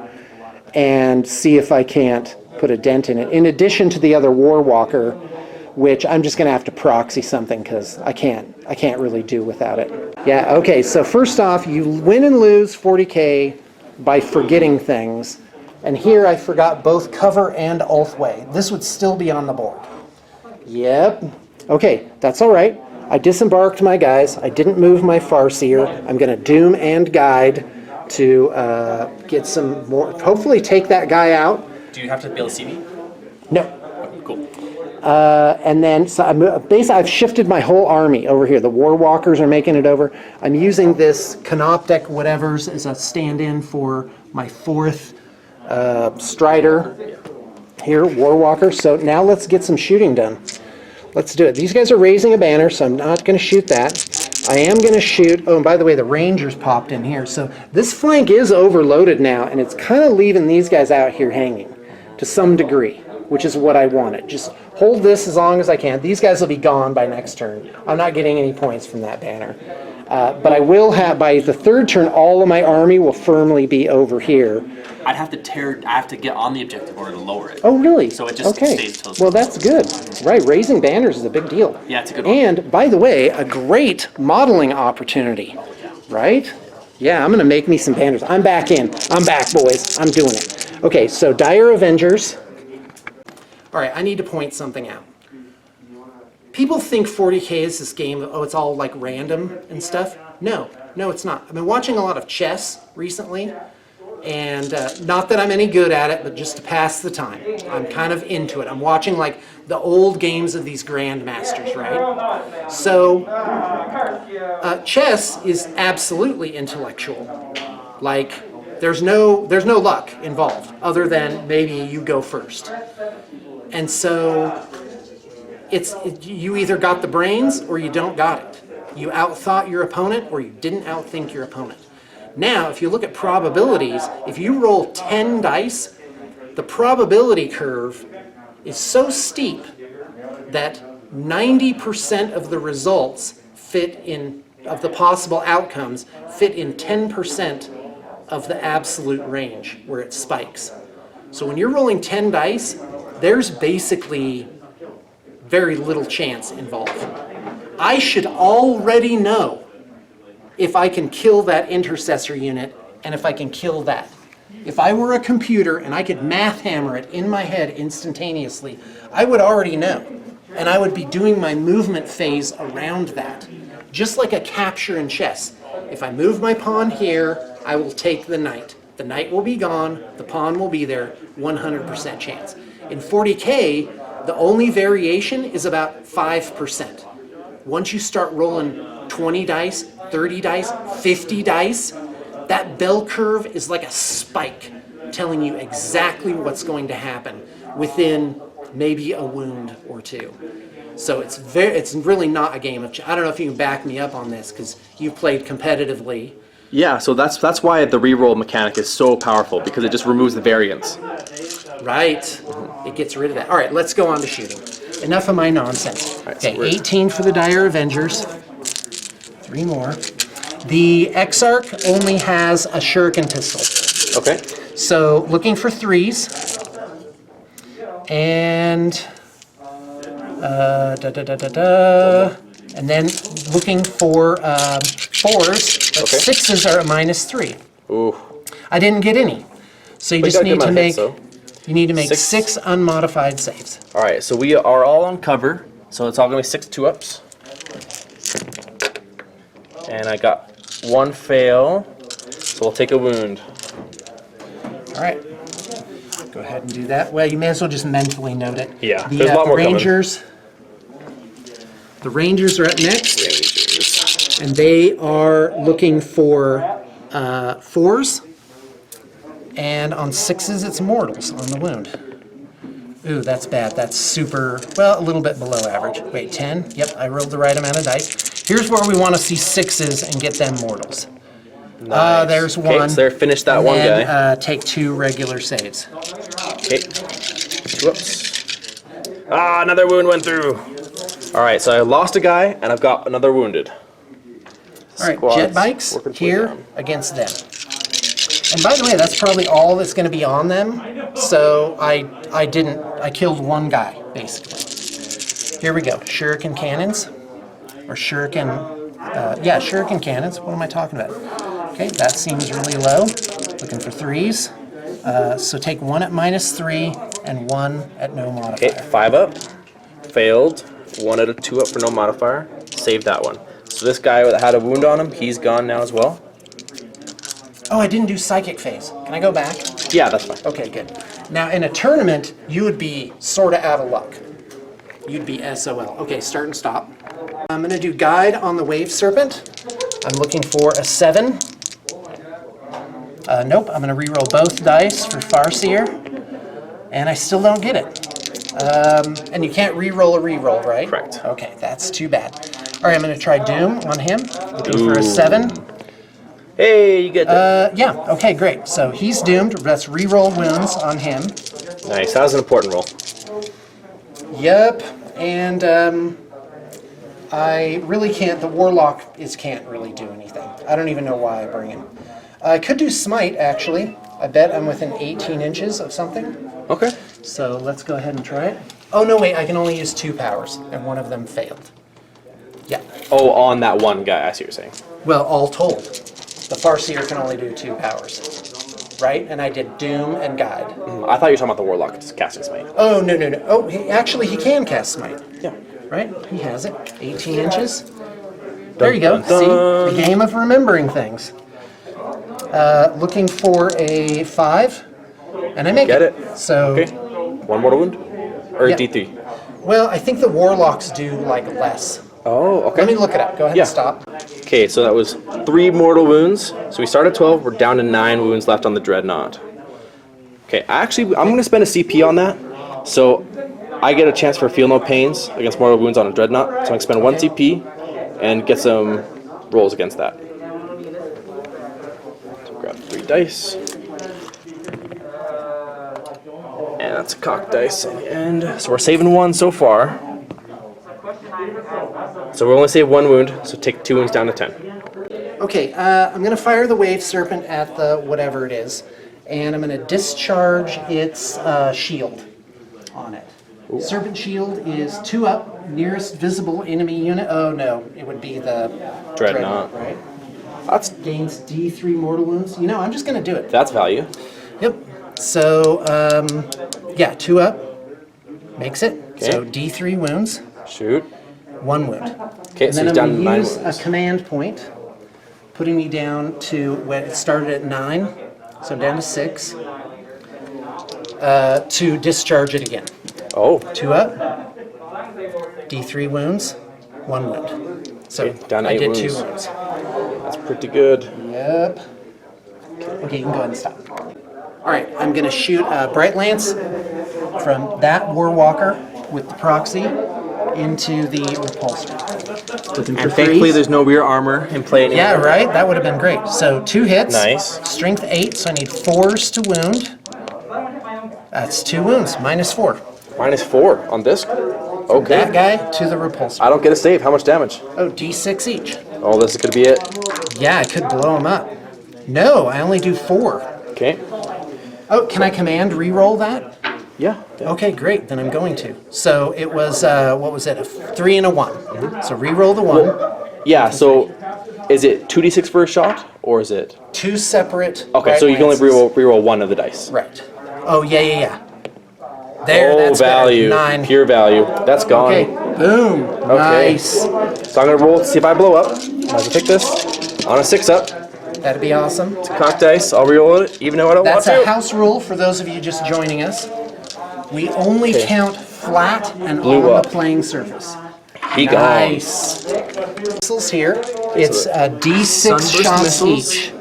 and see if I can't put a dent in it. In addition to the other War Walker, which I'm just going to have to proxy something because I can't really do without it. Yeah, okay, so first off, you win and lose 40K by forgetting things. And here I forgot both cover and Ulthway. This would still be on the board. Yep. Okay, that's all right. I disembarked my guys. I didn't move my Farseer. I'm going to Doom and Guide to get some more, hopefully take that guy out. Do you have to be able to see me? No. Okay, cool. And then so basically I've shifted my whole army over here. The War Walkers are making it over. I'm using this Canoptek whatevers as a stand-in for my 4th Strider here, War Walker. So now let's get some shooting done. Let's do it. These guys are raising a banner, so I'm not going to shoot that. I am going to shoot... Oh, and by the way, the Rangers popped in here. So this flank is overloaded now, and it's kind of leaving these guys out here hanging to some degree, which is what I wanted. Just hold this as long as I can. These guys will be gone by next turn. I'm not getting any points from that banner. But I will have, by the 3rd turn, all of my army will firmly be over here. I have to get on the objective order to lower it. Oh, really? So it just stays till... Well, that's good. Right, raising banners is a big deal. Yeah, it's a good one. And, by the way, a great modeling opportunity, right? Yeah, I'm going to make me some banners. I'm back in. I'm back, boys. I'm doing it. Okay, so Dire Avengers. All right, I need to point something out. People think 40K is this game, oh, it's all like random and stuff. No, it's not. I've been watching a lot of chess recently, and not that I'm any good at it, but just to pass the time. I'm kind of into it. I'm watching like the old games of these grandmasters, right? So chess is absolutely intellectual. Like there's no luck involved other than maybe you go first. And so you either got the brains or you don't got it. You outthought your opponent or you didn't outthink your opponent. Now, if you look at probabilities, if you roll 10 dice, the probability curve is so steep that 90% of the results of the possible outcomes fit in 10% of the absolute range where it spikes. So when you're rolling 10 dice, there's basically very little chance involved. I should already know if I can kill that intercessor unit and if I can kill that. If I were a computer and I could math hammer it in my head instantaneously, I would already know. And I would be doing my movement phase around that. Just like a capture in chess. If I move my pawn here, I will take the knight. The knight will be gone, the pawn will be there, 100% chance. In 40K, the only variation is about 5%. Once you start rolling 20 dice, 30 dice, 50 dice, that bell curve is like a spike telling you exactly what's going to happen within maybe a wound or two. So it's really not a game of I don't know if you can back me up on this because you've played competitively. Yeah, so that's why the reroll mechanic is so powerful, because it just removes the variance. Right. It gets rid of that. All right, let's go on to shooting. Enough of my nonsense. Right, okay, so 18 for the Dire Avengers. 3 more. The Exarch only has a shuriken pistol. Okay. So looking for 3s. And and then looking for 4s, but Okay. 6s are at -3. Ooh. I didn't get any. So you But just you got a need good to amount of make hits, you need to make 6. 6 unmodified saves. All right, so we are all on cover, so it's all gonna be 6 2-ups. And I got 1 fail, so we'll take a wound. All right. Go ahead and do that. Well, you may as well just mentally note it. Yeah, The there's a lot more coming. Rangers. The Rangers are up next, and they are looking for 4s, and on 6s it's mortals on the wound. Ooh, that's bad. That's super, well, a little bit below average. Wait, 10? Yep, I rolled the right amount of dice. Here's where we want to see 6s and get them mortals. Nice. There's Okay, one. so there, finish that And one then, guy. Take 2 regular saves. Okay. 2-ups. Ah, another wound went through. All right, so I lost a guy, and I've got another wounded. All right, Squads jet bikes working their way here down. against them. And by the way, that's probably all that's going to be on them. So I killed 1 guy, basically. Here we go. Shuriken cannons. Or shuriken, yeah, shuriken cannons. What am I talking about? Okay, that seems really low. Looking for 3s. So take 1 at -3 and 1 at no modifier. Okay, 5 up. Failed. 1 at a 2 up for no modifier. Save that one. So this guy that had a wound on him, he's gone now as well. Oh, I didn't do psychic phase. Can I go back? Yeah, that's fine. Okay, good. Now, in a tournament, you would be sort of out of luck. You'd be SOL. Okay, start and stop. I'm going to do guide on the wave serpent. I'm looking for a 7. Nope, I'm going to reroll both dice for Farseer. And I still don't get it. And you can't reroll a reroll, right? Correct. Okay, that's too bad. All right, I'm going to try Doom on him. Looking for a 7. Hey, you get that. Yeah, okay, great. So he's doomed. Let's reroll wounds on him. Nice. That was an important roll. Yep, and I really can't, the Warlock can't really do anything. I don't even know why I bring him. I could do Smite, actually. I bet I'm within 18 inches of something. Okay. So let's go ahead and try it. Oh, no, wait, I can only use 2 powers, and one of them failed. Yeah. Oh, on that one guy. I see what you're saying. Well, all told, the Farseer can only do 2 powers, right? And I did Doom and Guide. I thought you were talking about the Warlock just casting Smite. Oh, no, no, no. Oh, actually, he can cast Smite. Yeah. Right? He has it. 18 inches. There you go. See? The game of remembering things. Looking for a 5, and I make Get it. it. So, Okay. 1 mortal wound? Or Yeah. D3? well, I think the Warlocks do, like, less. Oh, okay. Let me look it up. Go ahead Yeah. and stop. Okay, so that was 3 mortal wounds. So we started at 12. We're down to 9 wounds left on the Dreadnought. Okay, actually, I'm going to spend a CP on that. So I get a chance for Feel No Pains against mortal wounds on a Dreadnought. So I'm going to spend 1 CP and get some rolls against that. So grab 3 dice. And that's a cock dice in the end. So we're saving 1 so far. So we'll only save 1 wound, so take 2 wounds down to 10. Okay, I'm going to fire the Wave Serpent at the whatever it is, and I'm going to discharge its shield on it. Ooh. Serpent Shield is 2 up, nearest visible enemy unit. Oh no, it would be the Dreadnought. Right? That's Gains D3 mortal wounds. You know, I'm just going to do it. That's value. Yep. So, yeah, 2 up. Makes it. Okay. So D3 wounds, Shoot. 1 wound. Okay, And so then he's I'm down to going 9 to use wounds. a command point, putting me down to when it started at 9, so I'm down to 6, to discharge it again. Oh, 2 up, D3 wounds, 1 wound. So Okay, down to I 8 did wounds. 2 wounds. that's pretty good. Yep. Okay, you can go ahead and stop. All right, I'm going to shoot a Bright Lance from that Warwalker with the proxy into the repulsor. Looking for And thankfully 3s. there's no rear armor in play anymore. Yeah, right? That would have been great. So 2 hits. Nice. Strength 8, so I need 4s to wound. That's 2 wounds, -4. -4 on this? Okay. That guy to the repulsor. I don't get a save. How much damage? Oh, D6 each. Oh, this is going to be it. Yeah, I could blow him up. No, I only do 4. Okay. Oh, can I command reroll that? Yeah. Okay, great. Then I'm going to. So it was, what was it? A 3 and a 1. So reroll the 1. Yeah, so is it 2d6 for a shot, or is it? 2 separate. Okay, Bright so you can only Lances. reroll 1 of the dice. Right. Oh, yeah, yeah, yeah. There, Oh, that's value. better. 9. Pure value. That's gone. Okay, boom. Okay. Nice. So I'm going to roll to see if I blow up. Might as well take this. On a 6 up. That'd be awesome. Cock dice. I'll reroll it, even though I don't That's want a to. house rule for those of you just joining us. We only Okay. count flat and Blew on up. the playing surface. Be Nice. Missiles here. It's D6 Sunburst shots missiles. each.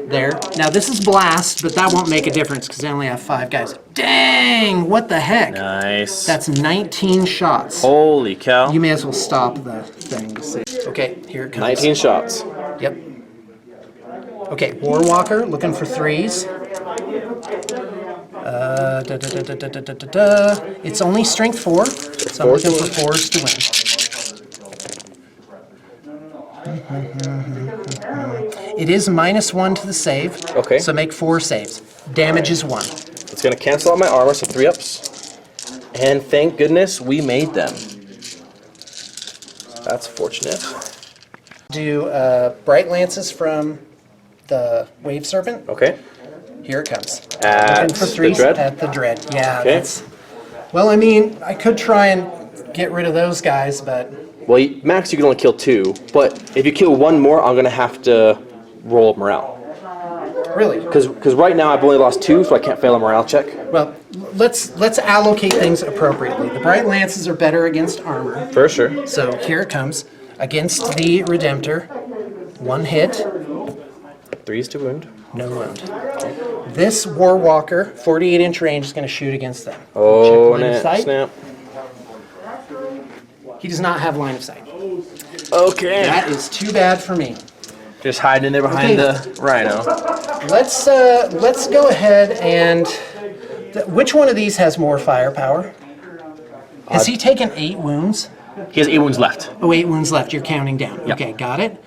There. Now this is blast, but that won't make a difference because I only have 5 guys. Dang! What the heck? Nice. That's 19 shots. Holy cow. You may as well stop the thing to see. Okay, here it comes. 19 shots. Yep. Okay, Warwalker, looking for 3s. It's only strength 4, so I'm looking for 4s to win. It is -1 to the save. Okay. So make 4 saves. Damage is 1. It's going to cancel out my armor, so 3 ups. And thank goodness we made them. That's fortunate. Do Bright Lances from the Wave Serpent. Okay. Here it comes. At Looking for the threes Dread? at the Dread. Yeah, Okay. that's... Well, I mean, I could try and get rid of those guys, but... Well, max you can only kill 2, but if you kill 1 more, I'm gonna have to roll up morale. Really? Because right now I've only lost 2, so I can't fail a morale check. Well, let's allocate things appropriately. The Bright Lances are better against armor. For sure. So here it comes. Against the Redemptor. 1 hit, 3s to wound. no wound. This Warwalker, 48-inch range, is going to shoot against them. Oh, Check line of sight. snap. He does not have line of sight. Okay. That is too bad for me. Just hiding in there behind the Rhino. Let's go ahead and... which one of these has more firepower? Has he taken 8 wounds? He has 8 wounds left. Oh, 8 wounds left. You're counting down. Yep. Okay, got it. Yeah,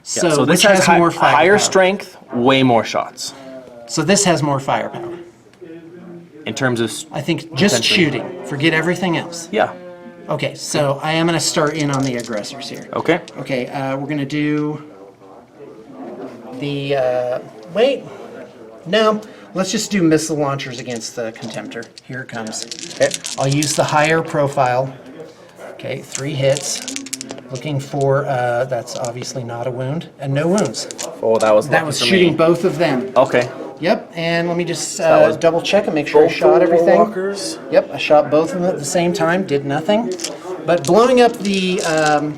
So, this which has has more firepower? higher strength, way more shots. So this has more firepower. In terms of... I think just Potentially. shooting. Forget everything else. Yeah. Okay, so I am going to start in on the aggressors here. Okay. Okay, we're going to do the... wait. No. Let's just do missile launchers against the Contemptor. Here it comes. Okay. I'll use the higher profile. Okay, 3 hits. Looking for, that's obviously not a wound, and no wounds. Oh, that was That lucky was for shooting me. both of them. Okay. Yep, and let me just was double check and make sure I shot everything. Walkers. Yep, I shot both of them at the same time, did nothing. But blowing up the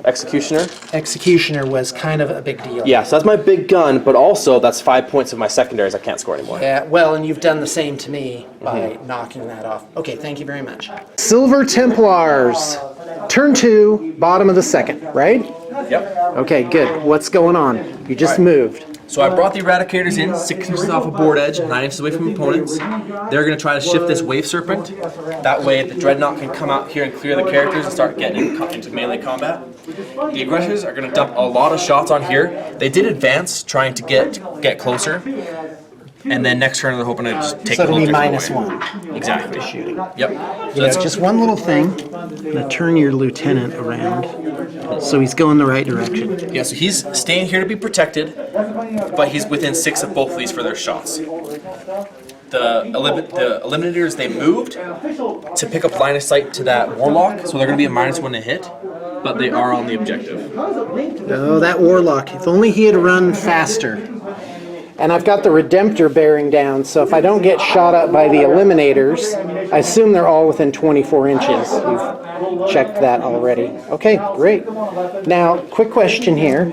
Executioner. Executioner was kind of a big deal. Yeah, so that's my big gun, but also that's 5 points of my secondaries I can't score anymore. Yeah, well, and you've done the same to me by knocking that off. Okay, thank you very much. Silver Templars. Turn 2, bottom of the second, right? Yep. Okay, good. What's going on? You just moved. So I brought the Eradicators in, 6 inches off a board edge, 9 inches away from opponents. They're going to try to shift this Wave Serpent. That way the Dreadnought can come out here and clear the characters and start getting into melee combat. The aggressors are going to dump a lot of shots on here. They did advance, trying to get closer. And then next turn they're hoping to just take So a it'll little be different way. -1. Exactly. Shooting. Yep. You know, just one little thing. I'm gonna turn your lieutenant around so he's going the right direction. Yeah, so he's staying here to be protected, but he's within 6 of both of these for their shots. The Eliminators, they moved to pick up line of sight to that Warlock, so they're going to be a -1 to hit, but they are on the objective. Oh, that Warlock. If only he had run faster. And I've got the Redemptor bearing down, so if I don't get shot up by the Eliminators, I assume they're all within 24 inches. You've checked that already. Okay, great. Now, quick question here.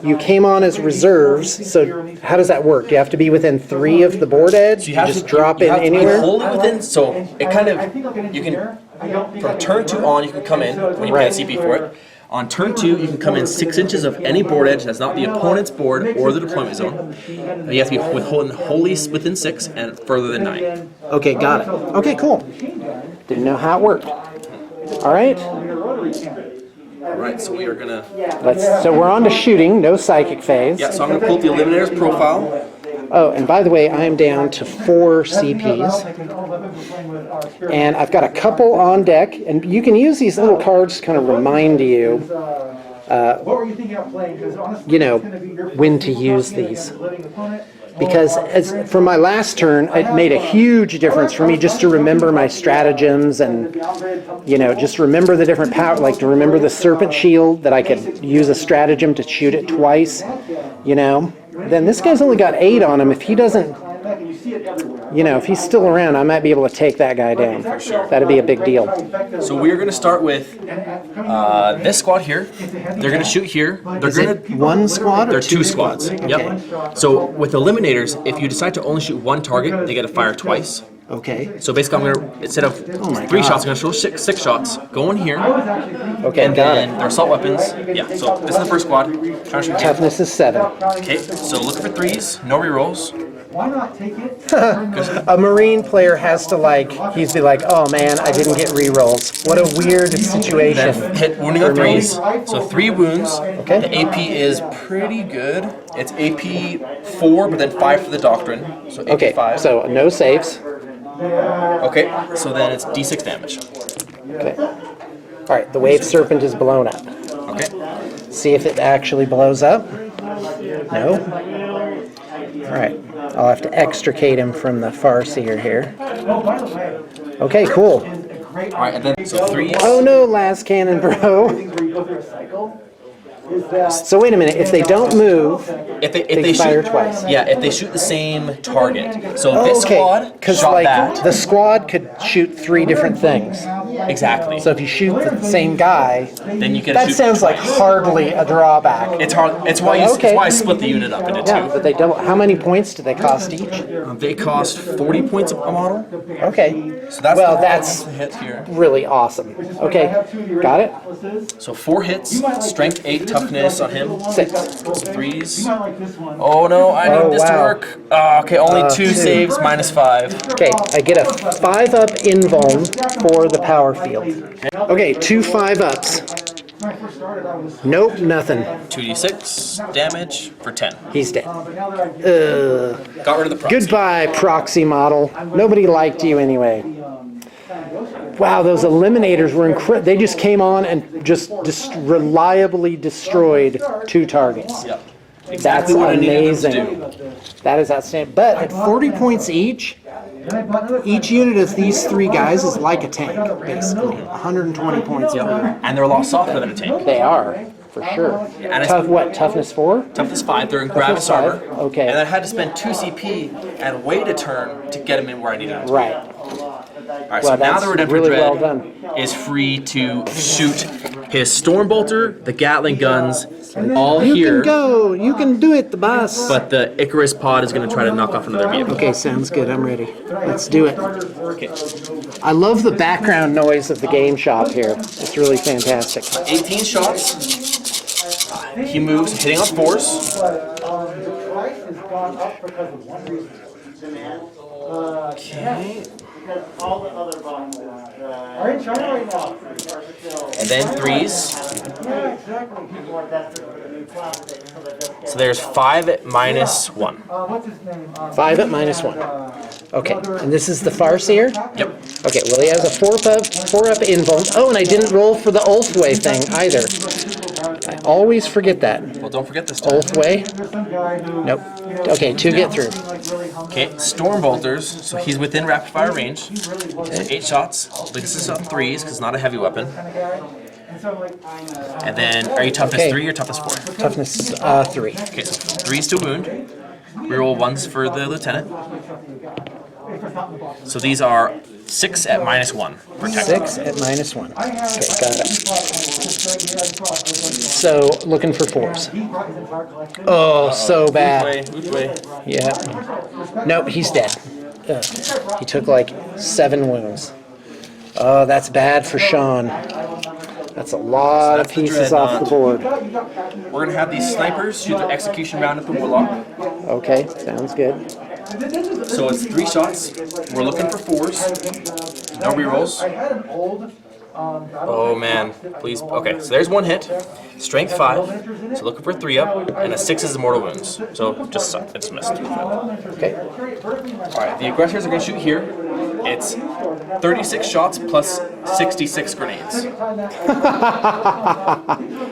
You came on as reserves, so how does that work? Do you have to be within 3 of the board edge? So you have just to drop you in have to be anywhere? wholly within, so it kind of, you can, from turn 2 on, you can come in when you pay Right. a CP for it. On turn 2, you can come in 6 inches of any board edge that's not the opponent's board or the deployment zone. You have to be wholly within 6 and further than 9. Okay, got it. Okay, cool. Didn't know how it worked. All right. Alright, so we are gonna... So we're on to shooting, no psychic phase. Yeah, so I'm gonna pull up the Eliminator's profile. Oh, and by the way, I am down to 4 CPs. And I've got a couple on deck, and you can use these little cards to kind of remind you, you know, when to use these. Because from my last turn, it made a huge difference for me just to remember my stratagems and, you know, just remember the different power, like to remember the Serpent Shield, that I could use a stratagem to shoot it twice, you know. Then this guy's only got 8 on him. If he doesn't, you know, if he's still around, I might be able to take that guy down. For sure. That'd be a big deal. So we are going to start with this squad here. They're going to shoot here. They're Is going it to... one squad or They're 2 two squads. Okay. Yep. So with Eliminators, if you decide to only shoot 1 target, they get to fire twice. Okay. So basically, I'm going to, instead of my 3 God. shots, I'm going to show 6 shots. Go in here. Okay, And got then it. their assault weapons. Yeah, so this is the first squad. Trying to shoot here. Toughness is 7. Okay, so looking for 3s, no rerolls. A Marine player has to he's be like, oh man, I didn't get rerolls. What a weird situation. Then hit wounding on For me. 3s. So 3 wounds. Okay. The AP is pretty good. It's AP 4, but then 5 for the Doctrine. So AP Okay, 5. so no saves. Okay, so then it's D6 damage. Okay. All right, the wave serpent is blown up. Okay. See if it actually blows up. No? All right, I'll have to extricate him from the Farseer here. Okay, cool. All right, and then so 3s. Oh no, Las Cannon, bro. So wait a minute, if they don't move, If they they fire shoot twice. Yeah, if they shoot the same target. So this Okay, squad because shot like that. the squad could shoot 3 different things. Exactly. So if you shoot the same guy, then you can that shoot sounds like twice. hardly a drawback. It's hard. It's why Okay. it's why I split the unit up into Yeah, two. but they don't. How many points do they cost each? They cost 40 points a model. Okay. So that's Well, the that's hit here. really awesome. Okay, got it? So 4 hits, strength 8, toughness on him. 6. 3s. Oh no, I need this to wow. work. Okay, only 2 2. saves, -5. Okay, I get a 5-up invuln for the power field. Okay, 2 5-ups. Nope, nothing. 2d6 damage for 10. He's dead. Got rid of the proxy. Goodbye, proxy model. Nobody liked you anyway. Wow, those eliminators were incredible. They just came on and just reliably destroyed 2 targets. Yep. That's Exactly what I needed them to amazing. do. That is outstanding. But at 40 points each unit of these 3 guys is like a tank, basically. 120 points per unit. And they're a lot softer than a tank. They are, for sure. And it's- Toughness 4? Toughness 5, they're in Gravis five? armor. Okay. And I had to spend 2 CP and wait a turn to get him in where I needed him to. Right. Alright, Well, so now that's the Redemptor really Dread well done. is free to shoot his Stormbolter, the Gatling guns, all You here. can go. You can do it, the boss. But the Icarus pod is going to try to knock off another vehicle. Okay, sounds good. I'm ready. Let's do it. Okay. I love the background noise of the game shop here. It's really fantastic. 18 shots. He moves, hitting on 4s. Okay. And then 3s. So there's 5 at -1. 5 at -1. Okay, and this is the Farseer? Yep. Okay, well he has a 4-up invuln. Oh, and I didn't roll for the Ulthway thing either. I always forget that. Well, don't forget this time. Ulthway? Nope. Okay, 2 get through. Okay, Stormbolters. So he's within rapid fire range. So 8 shots. This is on 3s because it's not a heavy weapon. And then, are you toughness Okay. 3 or toughness 4? Toughness 3. Okay, so 3s to wound. Reroll 1s for the lieutenant. So these are 6 at -1 for tech. 6 at -1. Okay, got it. So, looking for 4s. Oh, so bad. Which way? Yeah. Nope, he's dead. Ugh. He took like 7 wounds. Oh, that's bad for Sean. That's a lot of that's the pieces off the board. We're going to have these snipers shoot the execution round at the Warlock. Okay, sounds good. So it's 3 shots. We're looking for 4s. No rerolls. Oh man, please. Okay, so there's 1 hit. Strength 5. So looking for 3-up. And a 6 is immortal wounds. So just sucked. It's missed. Okay. Alright, the aggressors are going to shoot here. It's 36 shots plus 66 grenades.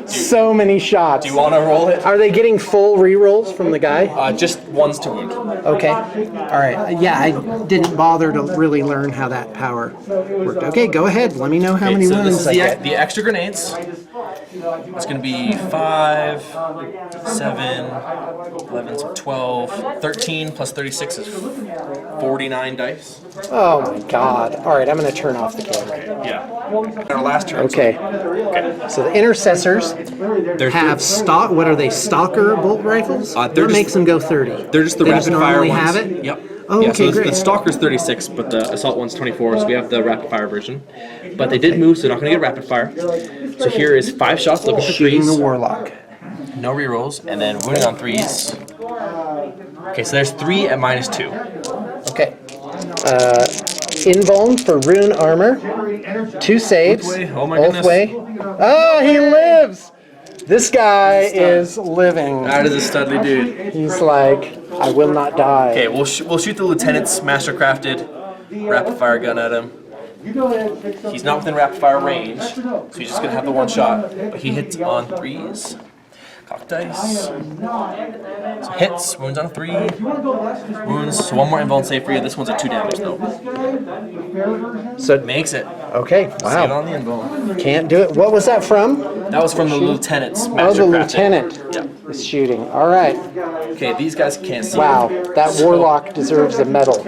So many shots. Do you want to roll it? Are they getting full rerolls from the guy? Just 1s to wound. Okay. All right. Yeah, I didn't bother to really learn how that power worked. Okay, go ahead. Let me know how many So this wounds is I the, get. the extra grenades. It's going to be 5, 7, 11, so 12, 13 plus 36 is 49 dice. Oh my god. All right, I'm going to turn off the camera. Yeah. Our last turn. Okay. So the intercessors They're have stock. What are they? Stalker bolt rifles? they're What just- makes them go 30? They're just the They rapid fire normally ones. have it? Yep. Oh, yeah, okay, so great. the Stalker's 36, but the Assault one's 24, so we have the rapid fire version. But they did move, so they're not going to get rapid fire. So here is 5 shots looking for Shooting the 3s. warlock. No rerolls, and then wounding on 3s. Okay, so there's 3 at -2. Okay. Invuln for rune armor. 2 saves. Ulthway, oh my goodness. Ulthway. Oh, he lives! This guy is living. That is a studly dude. He's like, I will not die. Okay, we'll shoot the lieutenant's mastercrafted rapid fire gun at him. He's not within rapid fire range, so he's just gonna have the one shot. But he hits on 3s. Cock dice. So hits, wounds on a 3. Wounds, so one more invuln save for you. This one's at 2 damage though. So Makes it. okay, Save wow. on the invuln. Can't do it. What was that from? That was from the lieutenant's Oh, master the crafting. lieutenant Yep. is shooting. All right. Okay, these guys can't see. Wow, that warlock deserves a medal.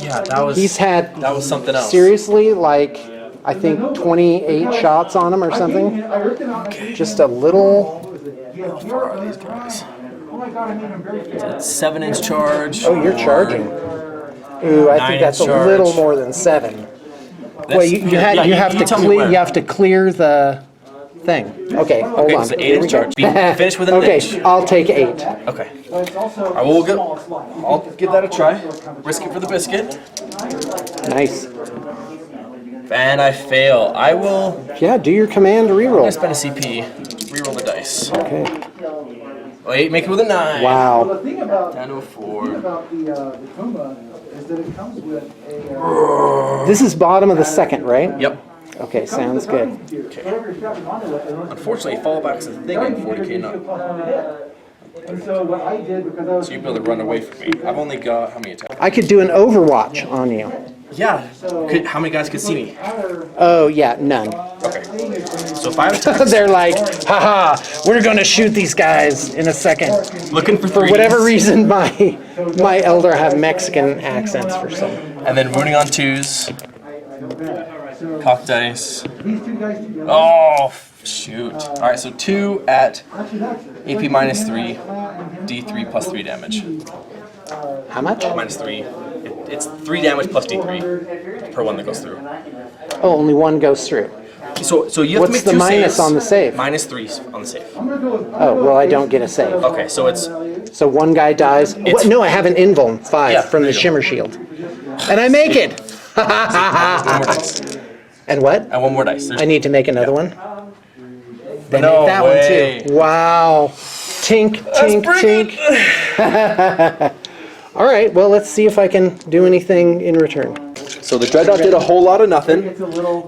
Yeah, that was that was something else. Seriously, like, I think 28 shots on him or something. Just a little. How far are these guys? It's a 7-inch charge. Oh, you're charging. Ooh, I think that's a charge. little more than 7. Well, you have to tell me clear. where. You have to clear the thing. Okay, hold Okay, on. so 8 Here we inch go. charge. Be finished within an Okay, inch. I'll take 8. Okay. I'll give that a try. Risk it for the biscuit. Nice. And I fail. I will Yeah, do your command reroll. spend a CP. Reroll the dice. Okay. Wait, make it with a 9. Wow. Down to a 4. This is bottom of the second, right? Yep. Okay, sounds good. Okay. Unfortunately, fallback's a thing in 40k now. So you'd be able to run away from me. I've only got how many attacks? I could do an Overwatch on you. Yeah. How many guys could see me? Oh, yeah, none. Okay. So if I have attacks, They're like, haha, we're going to shoot these guys in a second. looking for For 3s. whatever reason, my elder have Mexican accents for some. And then wounding on 2s. Cock dice. Oh, shoot. Alright, so 2 at AP minus 3, D3 plus 3 damage. How much? Minus 3. It's 3 damage plus D3 per one that goes through. Oh, only one goes through. So you have What's to make the 2 minus saves. on the save? Minus 3 on the save. Oh, well, I don't get a save. Okay, so it's So one guy dies. What? No, I have an invuln, 5, Yeah, from the there you go. Shimmer Shield. And I make it! one more dice. And what? And one more dice. There's I need to make another one? Then No make that way. one too. Wow. Tink, tink, tink. All right, well, let's see if I can do anything in return. So the Dreadnought did a whole lot of nothing.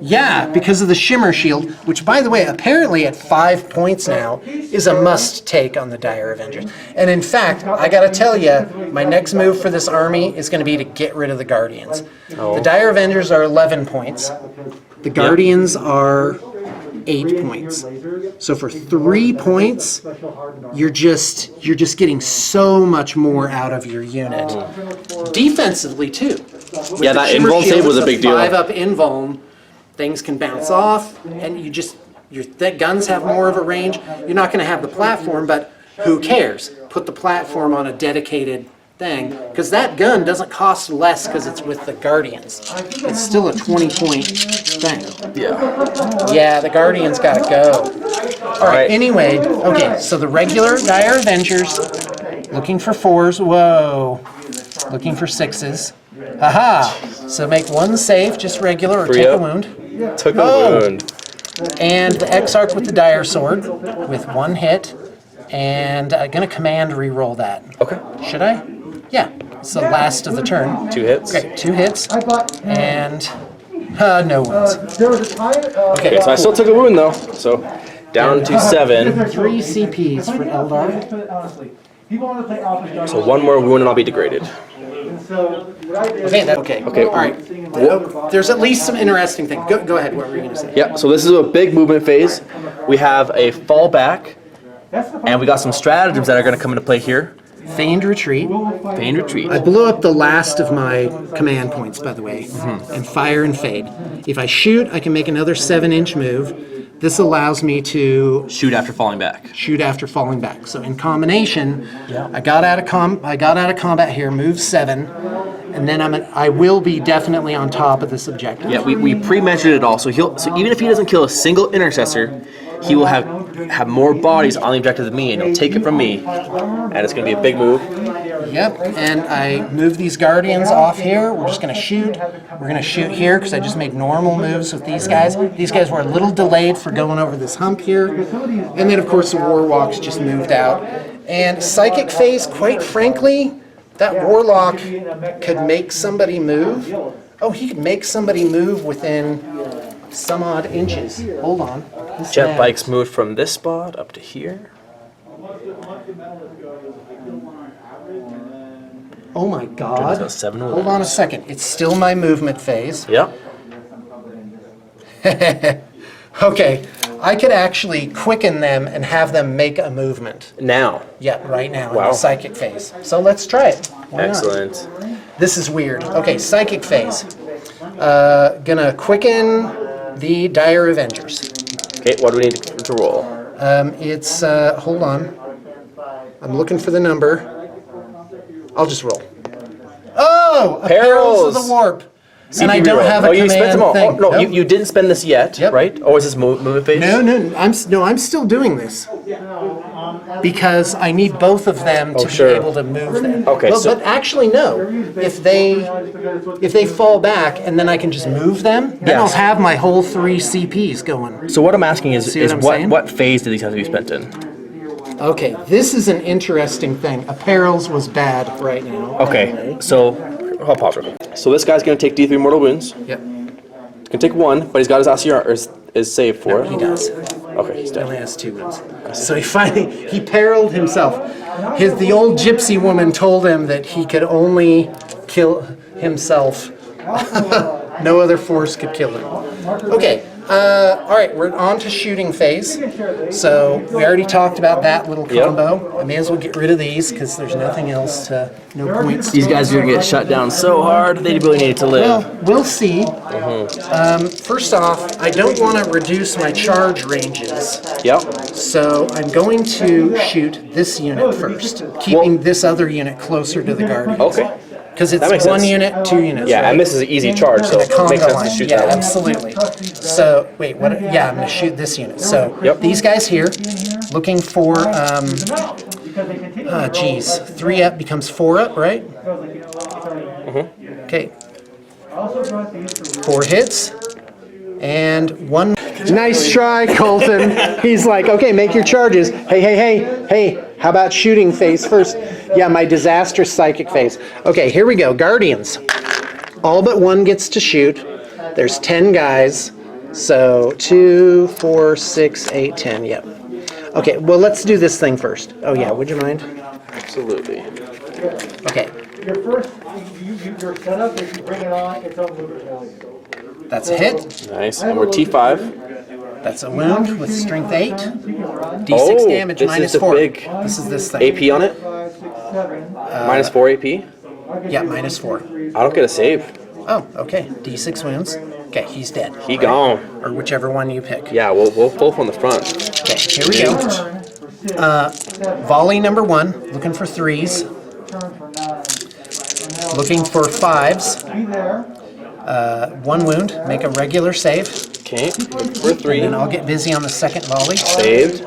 Yeah, because of the Shimmer Shield, which, by the way, apparently at 5 points now, is a must-take on the Dire Avengers. And in fact, I gotta tell you, my next move for this army is gonna be to get rid of the Guardians. The Dire Avengers are 11 points. The Guardians are 8 points. So for 3 points, you're just getting so much more out of your unit. Defensively too. Yeah, that invuln save was a big deal. 5-up invuln, things can bounce off, and your guns have more of a range. You're not going to have the platform, but who cares? Put the platform on a dedicated thing, because that gun doesn't cost less because it's with the Guardians. It's still a 20-point thing. Yeah. Yeah, the Guardians gotta go. All right, anyway, okay, so the regular Dire Avengers, looking for 4s, whoa, looking for 6s. Aha! So make one save, just regular, or take a wound. Took a wound. And the Exarch with the Dire Sword, with 1 hit, and I'm gonna command re-roll that. Okay. Should I? Yeah, it's the last of the turn. 2 hits. Okay, 2 hits, and no wounds. Okay, so I still took a wound though. So down to 7. 3 CPs for Eldar. So 1 more wound and I'll be degraded. Okay, okay. Okay. All right. There's at least some interesting things. Go ahead. What were you going to say? Yep, so this is a big movement phase. We have a fallback, and we got some stratagems that are going to come into play here. Feigned retreat. Feigned retreat. I blew up the last of my command points, by the way, and fire and fade. If I shoot, I can make another 7-inch move. This allows me to Shoot after falling back. shoot after falling back. So in combination, I got out of combat here, move 7, and then I will be definitely on top of this objective. Yeah, we pre-measured it all. So even if he doesn't kill a single intercessor, he will have more bodies on the objective than me, and he'll take it from me, and it's going to be a big move. Yep, and I move these Guardians off here. We're just going to shoot. We're going to shoot here because I just made normal moves with these guys. These guys were a little delayed for going over this hump here. And then, of course, the Warlocks just moved out. And Psychic Phase, quite frankly, that Warlock could make somebody move. Oh, he could make somebody move within some odd inches. Hold on. Jet bikes moved from this spot up to here. Oh my God. got 7 Hold on a wounds. second. It's still my movement phase. Yep. Okay. I could actually quicken them and have them make a movement. Now. Yeah, right now in Wow. the psychic phase. So let's try it. Why not? Excellent. This is weird. Okay, psychic phase. Gonna quicken the Dire Avengers. Okay, what do we need to roll? It's, hold on. I'm looking for the number. I'll just roll. Oh! A Perils of the Warp. And I don't have a you spent command them all. thing. Oh, no, Nope. you didn't spend this yet, Yep. right? Or is this movement phase? No, I'm still doing this. Because I need both of them to sure. be able to move them. Okay, so- but actually, no. If they fall back and then I can just move them, then I'll Yes. have my whole 3 CPs going. So what I'm asking is, See what I'm saying? what phase do these have to be spent in? Okay, this is an interesting thing. Apparels was bad right now. Okay, so I'll pause real quick. So this guy's going to take D3 mortal wounds. Yep, He's going to take 1, but he's got his ACR, or his save for it. he does. Okay, he's He only dead. has 2 wounds. So he perilled himself. The old gypsy woman told him that he could only kill himself. No other force could kill him. Okay, all right, we're on to shooting phase. So we already talked about that little Yep. combo. I may as well get rid of these because there's nothing else to, no points. These guys are going to get shut down so hard, they really need to live. Well, we'll see. First off, I don't want to reduce my charge ranges. Yep. So I'm going to shoot this unit first, keeping this other unit closer to the Guardians. Okay. Because it's That makes 1 sense. unit, 2 units. Yeah, right? and this is an easy charge, so And a it makes conga sense line. to shoot Yeah, that one. absolutely. So, wait, what? Yeah, I'm going to shoot this unit. So, Yep. these guys here, looking for, geez, 3 up becomes 4 up, right? Okay. 4 hits. And 1. Nice try, Colton. He's like, okay, make your charges. Hey, how about shooting phase first? Yeah, my disastrous psychic phase. Okay, here we go. Guardians. All but 1 gets to shoot. There's 10 guys. So 2, 4, 6, 8, 10. Yep. Okay, well, let's do this thing first. Oh, yeah, would you mind? Absolutely. Okay, Your first, your setup, if you bring it on, it's on movement value. that's a hit. Nice. And we're T5. That's a wound with strength 8. D6 Oh, damage this minus is the 4. big This is this thing. AP on it? 5, 6, 7. Minus 4 AP? Yeah, minus 4. I don't get a save. Oh, okay. D6 wounds. Okay, he's dead. He gone. Or whichever one you pick. Yeah, we'll both on the front. Okay, here we go. Volley number 1, looking for 3s. Looking for 5s. Be there. 1 wound, make a regular save. Okay, we're 3. And I'll get busy on the second volley. Saved.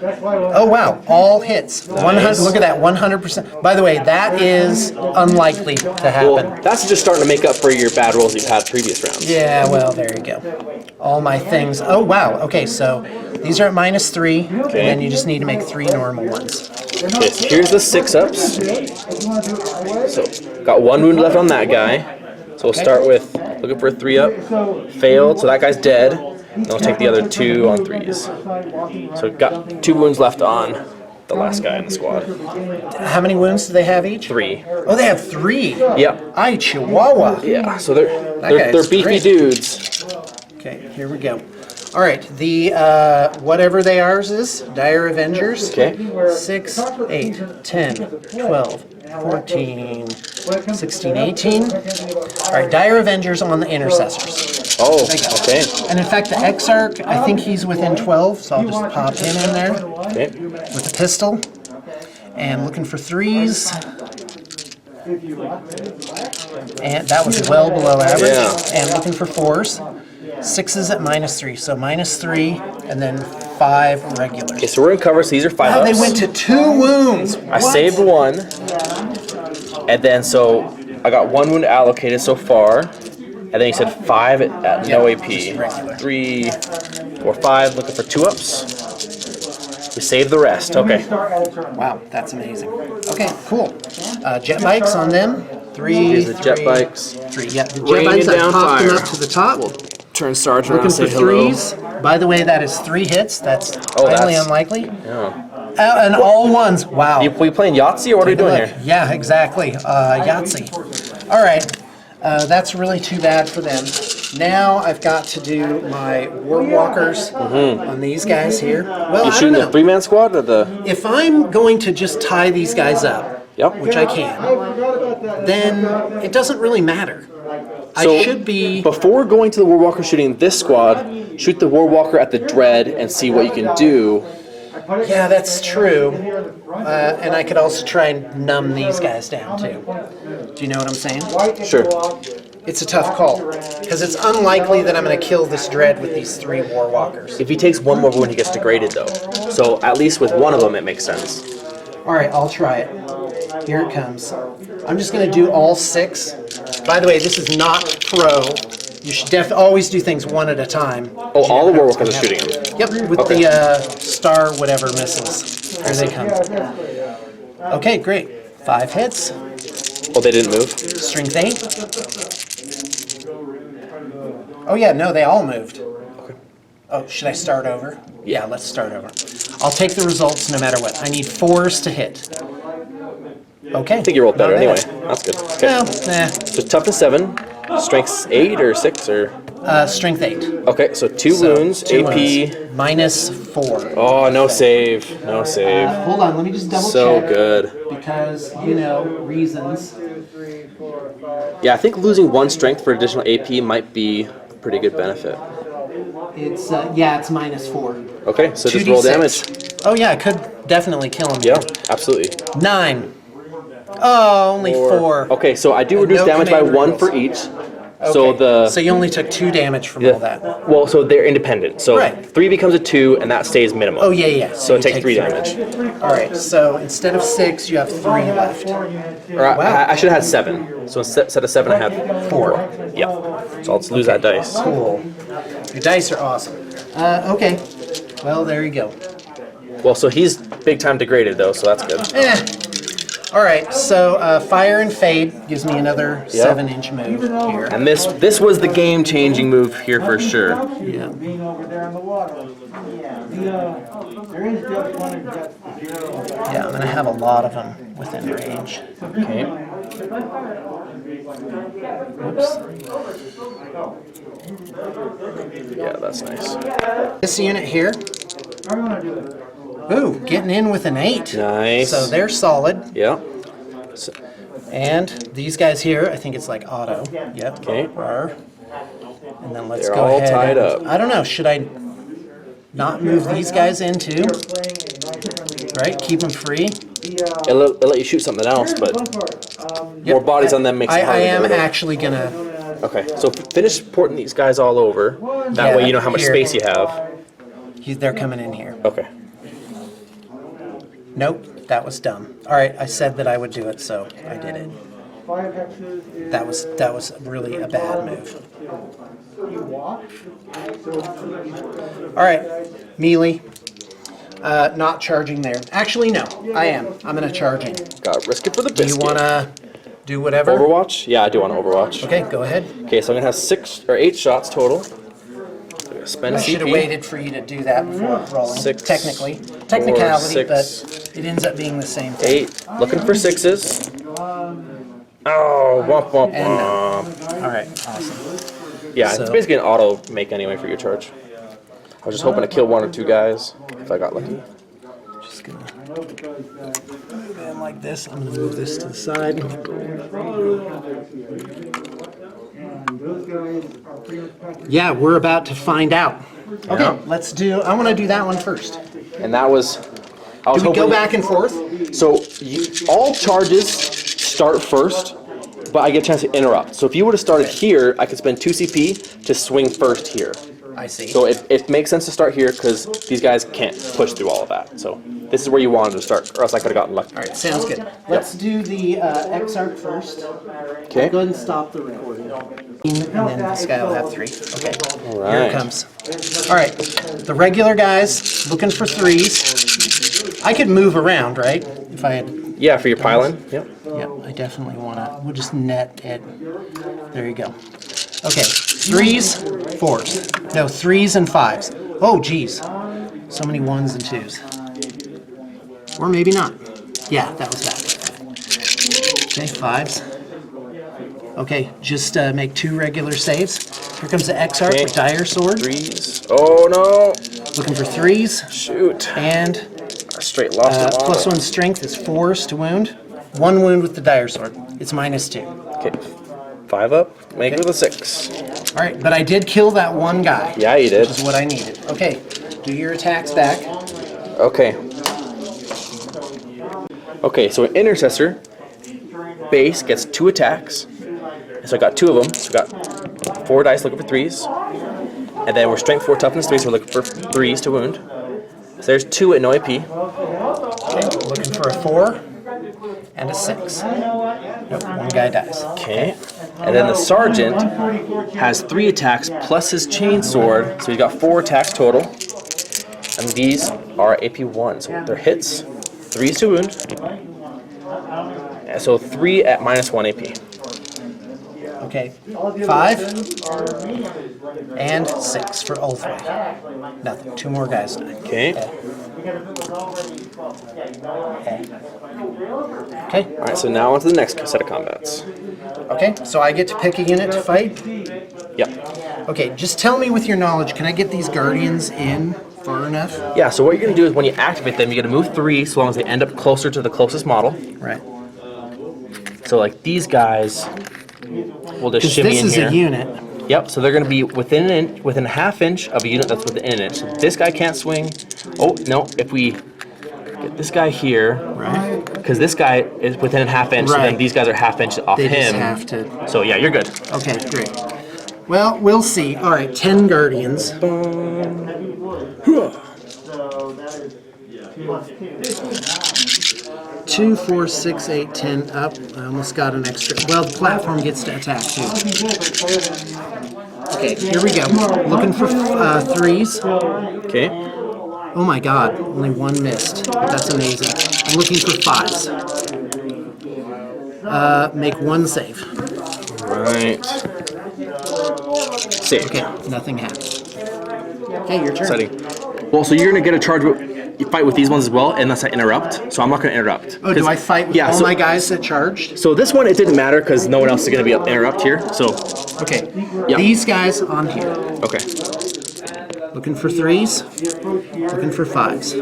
That's why I Oh wow, all hits. 100, look at that, 100%. By the way, that is unlikely to Well, happen. that's just starting to make up for your bad rolls you've had previous rounds. Yeah, well, there you go. All my things. Oh wow, okay, so these are at minus 3, and then you just need to make 3 normal ones. Okay, so here's the 6-ups. So, got 1 wound left on that guy. So we'll start with looking for a 3-up. Failed, so that guy's dead. And I'll take the other 2 on 3s. So got 2 wounds left on the last guy in the squad. How many wounds do they have each? 3. Oh, they have 3. Yep. Ay, Chihuahua. Yeah, so they're guy's beefy great. dudes. Okay, here we go. All right, the whatever they ours is, Dire Avengers. Okay. 6, 8, 10, 12, 14, 16, 18. All right, Dire Avengers on the Intercessors. Oh, okay. And in fact, the Exarch, I think he's within 12, so I'll just pop him in there Okay. with a pistol. And looking for 3s. And that was well below average. Yeah. And looking for 4s. 6s at minus 3, so minus 3, and then 5 regulars. Okay, so we're in cover, so these are 5-ups. Oh, they went to 2 wounds. I saved 1. And then, so I got 1 wound allocated so far. And then you said 5 at no AP. just regular. 3, 4, 5, looking for 2-ups. We saved the rest. Okay. Wow, that's amazing. Okay, cool. Jet bikes on them. Three, Here's the jet three, bikes. three. Yeah, the jet Raining bikes, I down popped them fire. up to the top. Turn Sarge around Looking and say for hello. threes. By the way, that is 3 hits. That's Oh, highly that's- unlikely. Yeah. And all ones. Wow. We playing Yahtzee or what are you Take a doing look. here? Yeah, exactly. Yahtzee. All right. That's really too bad for them. Now I've got to do my Warwalkers on these guys here. Well, You I shooting don't the know. 3-man squad or the? If I'm going to just tie these guys up, Yep. which I can, then it doesn't really matter. So I should be. before going to the Warwalker shooting this squad, shoot the Warwalker at the Dread and see what you can do. Yeah, that's true. And I could also try and numb these guys down too. Do you know what I'm saying? Sure. It's a tough call because it's unlikely that I'm going to kill this Dread with these 3 Warwalkers. If he takes one more when he gets degraded though. So at least with one of them it makes sense. All right, I'll try it. Here it comes. I'm just going to do all 6. By the way, this is not pro. You should always do things one at a time. Oh, all the Warwalkers are shooting him. Yep, with Okay. the star whatever missiles. Here they come. Okay, great. 5 hits. Oh, they didn't move? Strength 8. Oh yeah, no, they all moved. Oh, should I start over? Yeah, let's start over. I'll take the results no matter what. I need 4s to hit. Okay. I think you rolled better not anyway. bad. That's good. Okay. Well, So toughness 7, strength 8 or 6 or? strength 8. Okay, so 2 So, wounds, 2 AP. wounds. Minus 4. Oh, no save. No save. Hold on, let me just double So check. good. Because, reasons. Yeah, I think losing 1 strength for additional AP might be a pretty good benefit. It's, yeah, it's minus 4. Okay, so just roll 2d6. damage. Oh yeah, I could definitely kill him. Yeah, absolutely. 9. Oh, only 4. Okay, so I do And reduce no damage by command 1 rules. for each. Okay. So you only took 2 damage from all that. well, so they're independent. So Right. 3 becomes a 2, and that stays minimum. Oh yeah, yeah. So it you takes take 3 damage. All right. So instead of 6, you have 3 left. Or Wow. I should have had 7. So instead of 7, I had 4. Yeah. So I'll just lose that dice. Cool. Your dice are awesome. Okay. Well, there you go. Well, so he's big time degraded though, so that's good. All right. So fire and fade gives me another 7-inch move here. And this was the game changing move here for sure. Yeah. Being over there in the water. There is just one that's 0. Yeah, I'm gonna have a lot of them within range. Okay. Oops. Yeah, that's nice. This unit here. Ooh, getting in with an 8. Nice. So they're solid. Yeah. And these guys here, I think it's like auto. Yep. Okay. Are. And then let's They're go all ahead. tied and- up. I don't know. Should I not move these guys in too? Right? Keep them free. It'll let you shoot something else, but more bodies on them makes it I harder. to am get rid of. actually gonna. Okay, so finish porting these guys all over. That Yeah, way you know how much here. space you have. They're coming in here. Okay. Nope, that was dumb. All right, I said that I would do it, so I did it. That was really a bad move. All right, melee. Not charging there. Actually, no, I am. I'm gonna charge in. Got risk it for the Do you biscuit. wanna do whatever? Overwatch? Yeah, I do want to Overwatch. Okay, go ahead. Okay, so I'm gonna have 6 or 8 shots total. Spend I a should have CP. waited for you to do that before rolling. 6, Technicality, 4, but 6, it ends up being the same thing. 8. Looking for 6s. Oh, womp womp And womp. All right, awesome. Yeah, it's So- basically an auto make anyway for your charge. I was just hoping to kill 1 or 2 guys if I got lucky. Just gonna and like this. I'm gonna move this to the side. Yeah, we're about to find out. Okay, Yeah. let's do. I want to do that one first. And that was. I was Do we go hoping- back and forth? So all charges start first, but I get a chance to interrupt. So if you would have started here, I could spend 2 CP to swing first here. I see. So it makes sense to start here because these guys can't push through all of that. So this is where you wanted to start, or else I could have gotten lucky. All right, sounds good. Let's do the X-Arc first. Okay. Go ahead and stop the recording. And then this guy will have 3. Okay, here right. it comes. All right, the regular guys looking for 3s. I could move around, right? If I had. Yeah, for your pylon. Yep. Yep, I definitely want to. We'll just net it. There you go. Okay, 3s, 4s. No, 3s and 5s. Oh, geez. So many 1s and 2s. Or maybe not. Yeah, that was bad. Okay, 5s. Okay, just make 2 regular saves. Here comes the X-Arc with Dire Sword. 3s. Oh no! Looking for 3s. Shoot. And I straight lost it. +1 strength is 4s to wound. 1 wound with the Dire Sword. It's -2. Okay. 5 up. Make it with a 6. All right, but I did kill that one guy. Yeah, you did. Which is what I needed. Okay, do your attacks back. Okay. Okay, so an intercessor base gets 2 attacks. So I got 2 of them. So we got 4 dice looking for 3s. And then we're strength 4, toughness 3, so we're looking for 3s to wound. So there's 2 at no AP. Okay, looking for a 4 and a 6. Nope, one guy dies. Okay. And then the sergeant has 3 attacks plus his chainsword, so he's got 4 attacks total. And these are AP1, so they're hits, 3s to wound. And so 3 at -1 AP. Okay, 5 and 6 for Ulthway. Nothing, 2 more guys die. Okay. Okay, Alright, so now on to the next set of combats. okay, so I get to pick a unit to fight. Yep. Okay, just tell me with your knowledge, can I get these Guardians in far enough? Yeah, so what you're going to do is when you activate them, you're going to move 3 so long as they end up closer to the closest model. Right. So like these guys will just Because shimmy this in is here. a unit. Yep, so they're going to be within a half inch of a unit that's within an inch. So this guy can't swing. Oh, no, if we get this guy here, Right. because this guy is within a half inch, so then Right. these guys are half inch off They him. just have to. So yeah, you're good. Okay, great. Well, we'll see. All right, 10 Guardians. 2, 4, 6, 8, 10 up. I almost got an extra. Well, the platform gets to attack too. Okay, here we go. Looking for 3s. Okay. Oh my god, only 1 missed. That's amazing. I'm looking for 5s. Make 1 save. Right. Save. Okay, nothing happened. Okay, your turn. Exciting. Well, so you're gonna get a charge. You fight with these ones as well, unless I interrupt. So I'm not gonna interrupt. Oh, do I fight with all so, my guys that charged? So this one, it didn't matter because no one else is gonna be interrupt here. So Okay, Yeah. these guys on here. okay. Looking for 3s, looking for 5s.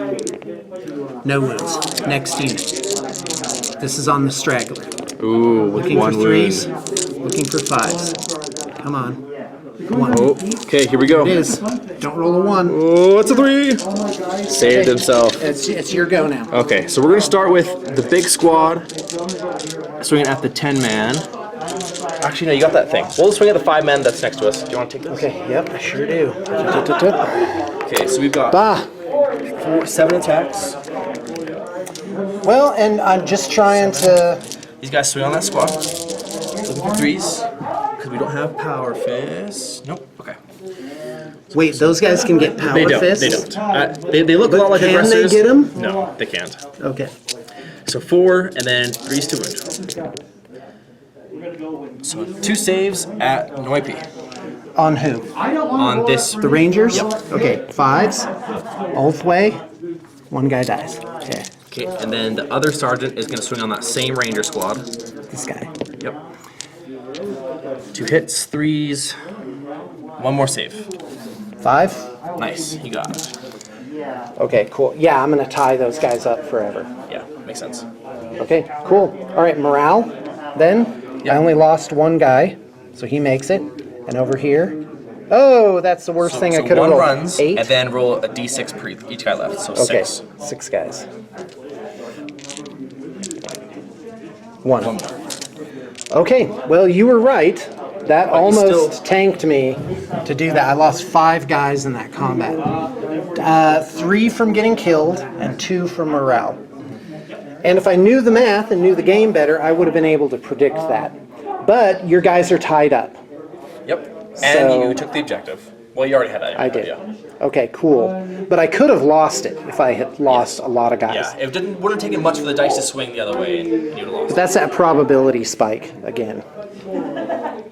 No wounds. Next unit. This is on the straggler. Ooh, with Looking for 1 3s, wound. looking for 5s. Come on. 1. Oh, okay, here we go. It is. Don't roll a 1. Oh, it's a 3. Saved himself. It's your go now. Okay, so we're gonna start with the big squad, swinging at the 10-man. Actually, no, you got that thing. We'll swing at the 5-man that's next to us. Do you want to take this? Okay, yep, I sure do. Okay, so we've got Bah. 7 attacks. Well, and I'm just trying to... These guys swing on that squad. Looking for 3s, because we don't have power fists. Nope. Okay. Wait, those guys can get power They don't. fists? They don't. They look a lot like can they aggressors. get 'em? No, they can't. Okay. So 4 and then 3s to wound. So 2 saves at no AP. On who? On this. The Rangers? Yep. Okay, 5s. Ulthway. 1 guy dies. Okay, Okay, and then the other sergeant is going to swing on that same ranger squad. this guy. Yep. 2 hits, 3s, 1 more save. 5? Nice, you got it. Okay, cool. Yeah, I'm gonna tie those guys up forever. Yeah, makes sense. Okay, cool. All right, morale. Then I only lost 1 guy, so he makes it. And over here, oh, that's the worst thing I could have one rolled. runs, 8. and then roll a d6 per each guy left, so Okay, 6. 6 guys. 1. Okay, well, you were right. That But you almost still- tanked me to do that. I lost 5 guys in that combat. 3 from getting killed and 2 from morale. And if I knew the math and knew the game better, I would have been able to predict that. But your guys are tied up. Yep. So- And you took the objective. Well, you already had that. I did. Yeah. Okay, cool. But I could have lost it if I had lost a lot of guys. Yeah, it wouldn't have taken much for the dice to swing the other way, and you'd have But lost. that's that probability spike again.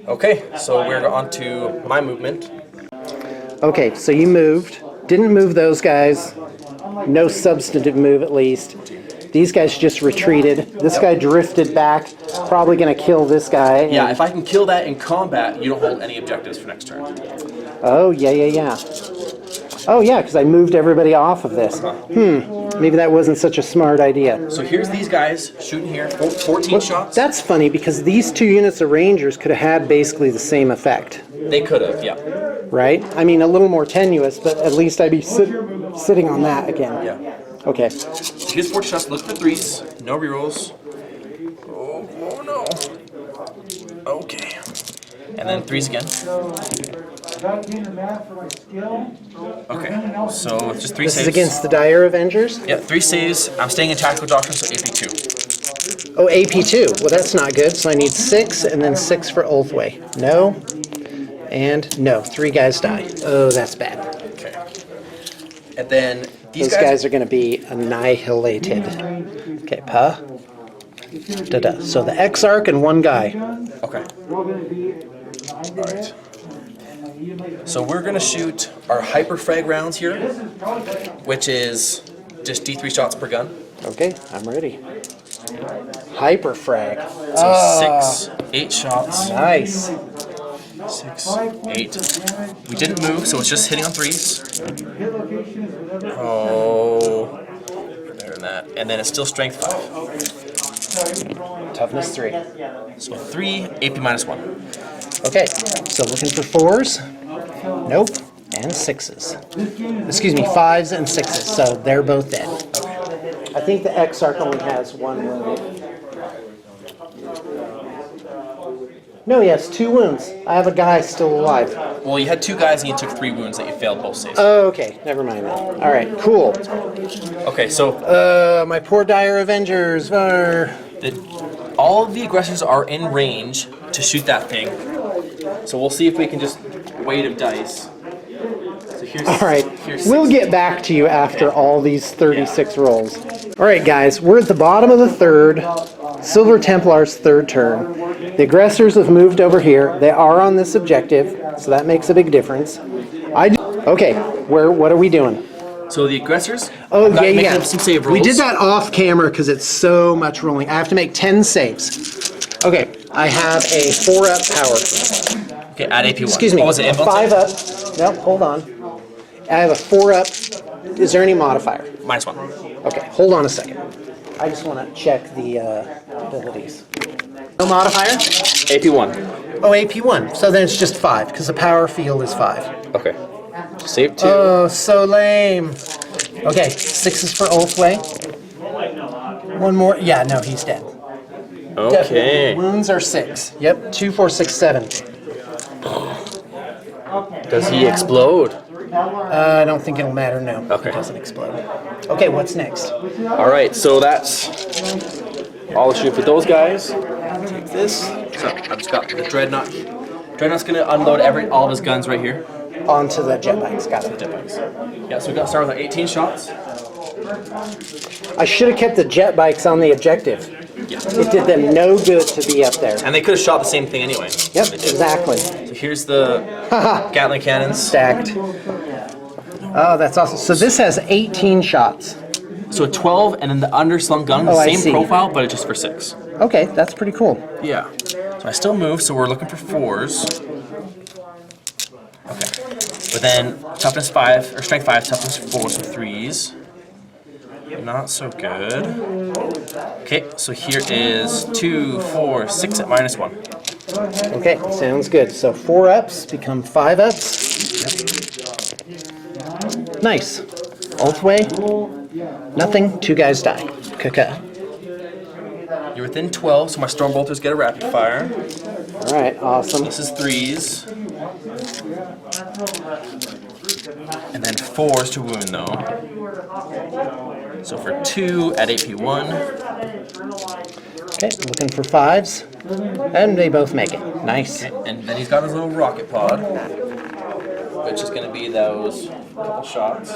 Okay, so we're on to my movement. Okay, so you moved. Didn't move those guys. No substantive move, at least. These guys just retreated. This guy drifted back. Probably going to kill this guy. Yeah, if I can kill that in combat, you don't hold any objectives for next turn. Oh, yeah. Oh, yeah, because I moved everybody off of this. Maybe that wasn't such a smart idea. So here's these guys shooting here, 14 shots. That's funny, because these 2 units of Rangers could have had basically the same effect, They could have, yeah. right? I mean, a little more tenuous, but at least I'd be sitting on that again. Yeah. Okay. So here's 14 shots, look for 3s, no rerolls. Oh no. Okay. And then 3s again. Okay, so it's just 3 This saves. is against the Dire Avengers? Yeah, 3 saves. I'm staying in Tactical Doctrine, so AP2. Oh, AP2. Well, that's not good, so I need 6 and then 6 for Ulthway. No. And no. 3 guys die. Oh, that's bad. Okay. And then these Those guys are going to be annihilated. Okay, pa. Da-da. So the Exarch and 1 guy. Okay. Alright. So we're going to shoot our hyper frag rounds here, which is just D3 shots per gun. Okay, I'm ready. Hyper frag. So 6, 8 shots. Nice. 6, 8. We didn't move, so it's just hitting on 3s. Oh. Better than that. And then it's still strength 5. Toughness 3. So 3, AP -1. Okay, so looking for 4s. Nope. And 6s. Excuse me, 5s and 6s. So they're both dead. I think the Exarch only has 1 wound. No, he has 2 wounds. I have a guy still alive. Well, you had 2 guys and you took 3 wounds that you failed both saves. Oh, okay. Never mind that. All right, cool. Okay, so My poor Dire Avengers. all of the aggressors are in range to shoot that thing. So we'll see if we can just weight of dice. So here's, All right, here's we'll 6. get back to you after all these 36 rolls. All right, guys, we're at the bottom of the 3rd. Silver Templars' 3rd turn. The aggressors have moved over here. They are on this objective, so that makes a big difference. Okay, what are we doing? So the aggressors. Oh, I've got to make yeah. them some save rolls. We did that off camera because it's so much rolling. I have to make 10 saves. Okay, I have a 4-up power. Okay, add AP1. Excuse me, Oh, was it invuln 5 save? up. Nope, hold on. I have a 4-up. Is there any modifier? -1. Okay, hold on a second. I just want to check the abilities. No modifier? AP1. Oh, AP1. So then it's just 5, because the power field is 5. Okay. Save 2. Oh, so lame. Okay, 6 is for Ulthway. 1 more. Yeah, no, he's dead. Okay. Definitely. Wounds are 6. Yep, 2, 4, 6, 7. Does he explode? I don't think it'll matter, no. Okay. It doesn't explode. Okay, what's next? All right, so that's all the shoot for those guys. Take this. So I've just got the Dreadnought. Dreadnought's gonna unload all of his guns right here. Onto the jet bikes, got it. Yeah, so we got to start with our 18 shots. I should have kept the jet bikes on the objective. Yeah. It did them no good to be up there. And they could have shot the same thing anyway. Yep, exactly. So here's the Gatling cannons. Stacked. Oh, that's awesome. So this has 18 shots. So 12, and then the underslung gun, Oh, the I same see. profile, but it's just for 6. Okay, that's pretty cool. Yeah. So I still move, so we're looking for 4s. Okay. But then toughness 5, or strength 5, toughness 4, so 3s. Not so good. Okay, so here is 2, 4, 6 at -1. Okay, sounds good. So 4 ups become 5 ups. Nice. Ulthway. Nothing. 2 guys die. Kaka. You're within 12, so my Stormbolters get a rapid fire. All right, awesome. This is 3s. And then 4s to wound, though. So for 2 at AP1. Okay, looking for 5s. And they both make it. Nice. And then he's got his little rocket pod. which is going to be those couple shots.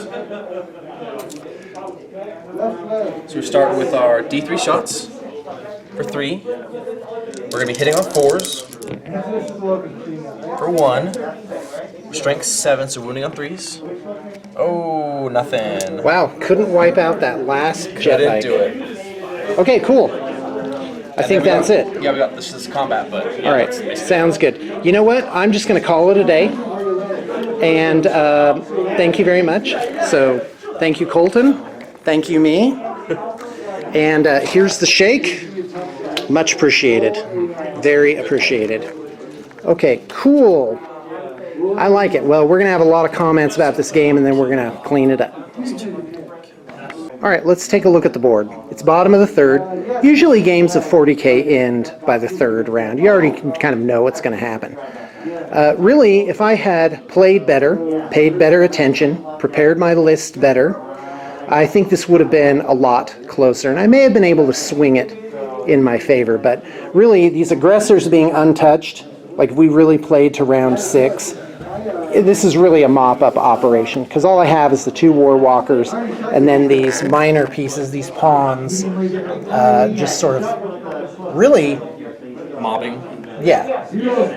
So we start with our D3 shots for 3. We're going to be hitting on 4s for 1. Strength 7, so wounding on 3s. Oh, nothing. Wow, couldn't wipe out that last jet Couldn't bike. do it. Okay, cool. I think that's it. Yeah, we got this is combat, but yeah, All right, that's basically sounds good. You know what? I'm just going to call it a day. And thank you very much. So thank you, Colton. Thank you, me. And here's the shake. Much appreciated. Very appreciated. Okay, cool. I like it. Well, we're going to have a lot of comments about this game, and then we're going to clean it up. All right, let's take a look at the board. It's bottom of the third. Usually games of 40K end by the third round. You already can kind of know what's going to happen. Really, if I had played better, paid better attention, prepared my list better, I think this would have been a lot closer. And I may have been able to swing it in my favor. But really, these aggressors being untouched, like we really played to round 6, this is really a mop-up operation, because all I have is the 2 war walkers and then these minor pieces, these pawns, just sort of really, mobbing. yeah.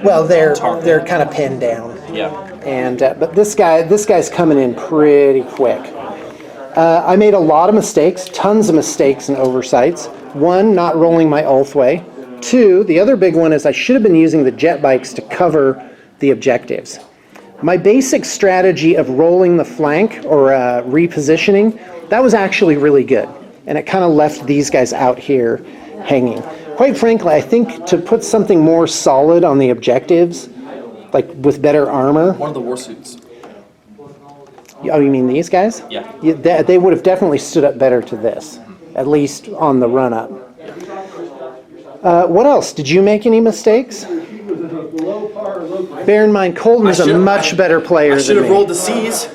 Well, they're kind of pinned down. Yeah. And but this guy's coming in pretty quick. I made a lot of mistakes, tons of mistakes and oversights. 1, not rolling my Ulthway. 2, the other big one is I should have been using the jet bikes to cover the objectives. My basic strategy of rolling the flank or repositioning, that was actually really good. And it kind of left these guys out here hanging. Quite frankly, I think to put something more solid on the objectives, like with better armor. One of the war suits. Oh, you mean these guys? Yeah. They would have definitely stood up better to this, at least on the run-up. What else? Did you make any mistakes? Bear in mind, Colton is a much better player I than should have me. rolled the C's.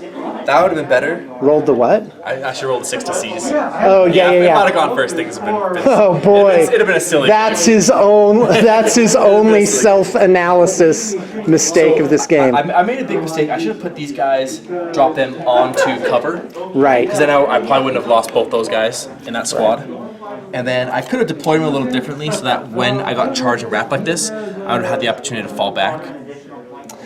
That would have been better. Rolled the what? I should roll the 6 to C's. Oh, yeah. If I'd have gone first, things would have been. Oh, boy. It'd have been a silly. That's his only self-analysis mistake of this game. I made a big mistake. I should have put these guys, drop them onto cover. Right. Because then I probably wouldn't have lost both those guys in that squad. And then I could have deployed them a little differently so that when I got charged and wrapped like this, I would have had the opportunity to fall back.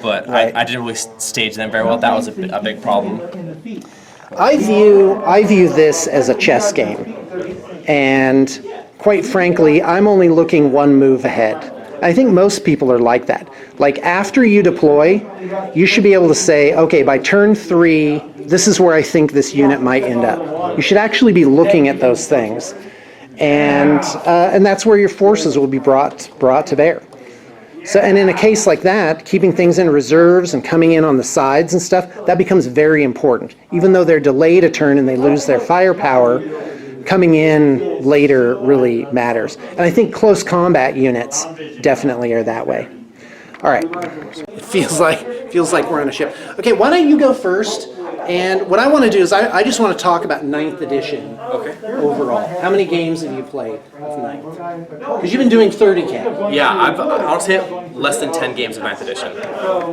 But Right. I didn't really stage them very well. That was a big problem. I view this as a chess game. And quite frankly, I'm only looking 1 move ahead. I think most people are like that. Like after you deploy, you should be able to say, okay, by turn 3, this is where I think this unit might end up. You should actually be looking at those things. And that's where your forces will be brought to bear. So, and in a case like that, keeping things in reserves and coming in on the sides and stuff, that becomes very important. Even though they're delayed a turn and they lose their firepower, coming in later really matters. And I think close combat units definitely are that way. All right. It feels like we're on a ship. Okay, why don't you go first? And what I want to do is I just want to talk about 9th edition overall. How many games have you played of 9th? Because you've been doing 30K. Yeah, I've honestly hit less than 10 games of 9th edition.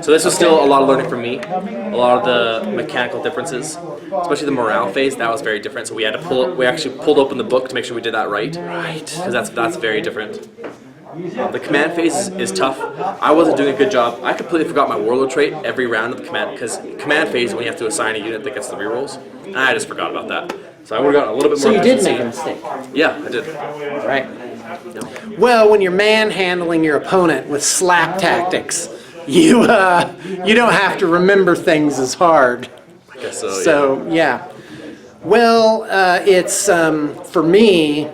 So this was still a lot of learning for me. A lot of the mechanical differences, especially the morale phase, that was very different. So we had to we actually pulled open the book to make sure we did that right. Right. Because that's very different. The command phase is tough. I wasn't doing a good job. I completely forgot my warlord trait every round of the command, because command phase is when you have to assign a unit that gets the rerolls. And I just forgot about that. So I would have gotten a little bit more. So you did efficiency. make a mistake. Yeah, I did. Right. Well, when you're manhandling your opponent with slap tactics, you don't have to remember things as hard. I guess so. So yeah. Well, it's for me.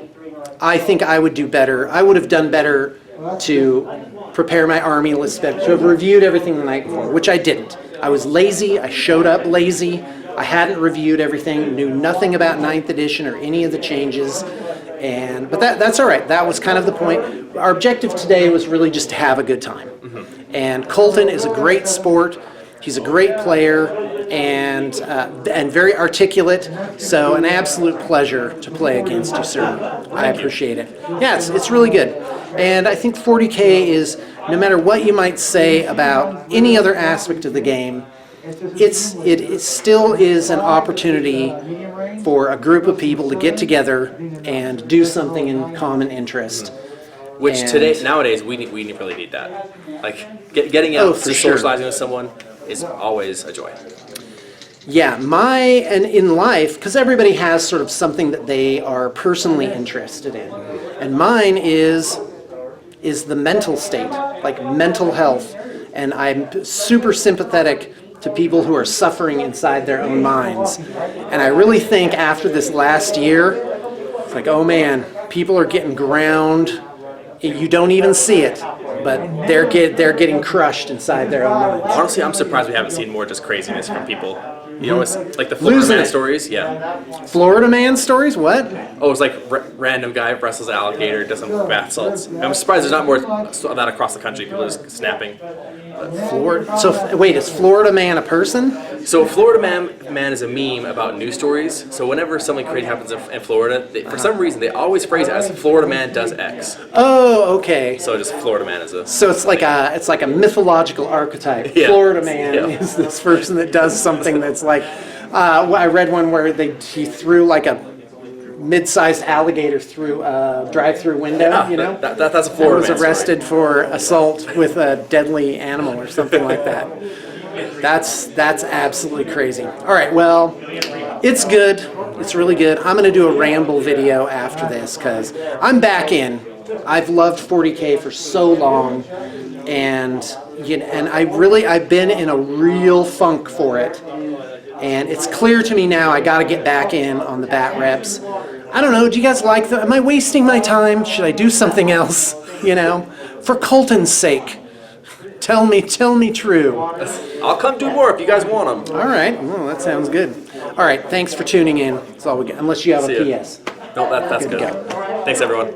I think I would do better. I would have done better to prepare my army list better, to have reviewed everything the night before, which I didn't. I was lazy. I showed up lazy. I hadn't reviewed everything, knew nothing about 9th edition or any of the changes. But that's all right. That was kind of the point. Our objective today was really just to have a good time. Mm-hmm. And Colton is a great sport. He's a great player and very articulate. So an absolute pleasure to play against you, sir. I appreciate it. Yeah, it's really good. And I think 40K is, no matter what you might say about any other aspect of the game, it still is an opportunity for a group of people to get together and do something in common interest. Which And- nowadays, we really need that. Like, getting out, for just sure. socializing with someone is always a joy. Yeah, and in life, because everybody has sort of something that they are personally interested in. And mine is the mental state, like mental health. And I'm super sympathetic to people who are suffering inside their own minds. And I really think after this last year, it's like, oh man, people are getting ground. You don't even see it, but they're getting crushed inside their own minds. Honestly, I'm surprised we haven't seen more just craziness from people. You know, it's like the Florida Losing Man it. stories. Yeah. Florida man stories? What? Oh, it's like random guy wrestles an alligator, does some bath salts. I'm surprised there's not more of that across the country. People are just snapping. Florida. So wait, is Florida man a person? So Florida Man is a meme about news stories. So whenever something crazy happens in Florida, for some reason they always phrase it as Florida Man does X. Oh, okay. So just Florida Man is a. So it's like a mythological archetype. Yeah. Florida man Yeah. is this person that does something that's like. I read one where he threw like a mid-sized alligator through a drive-through window. You know, That's a and Florida was Man arrested for assault with a deadly animal or something like that. That's absolutely crazy. All right, well, it's good. It's really good. I'm going to do a ramble video after this because I'm back in. I've loved 40K for so long, and I've been in a real funk for it. And it's clear to me now I got to get back in on the bat reps. I don't know, do you guys like them? Am I wasting my time? Should I do something else? You know, for Colton's sake. Tell me true. I'll come do more if you guys want them. All right, well, that sounds good. All right, thanks for tuning in. That's all we get, unless you have See a ya. PS. No, that's Good to good. Thanks, everyone.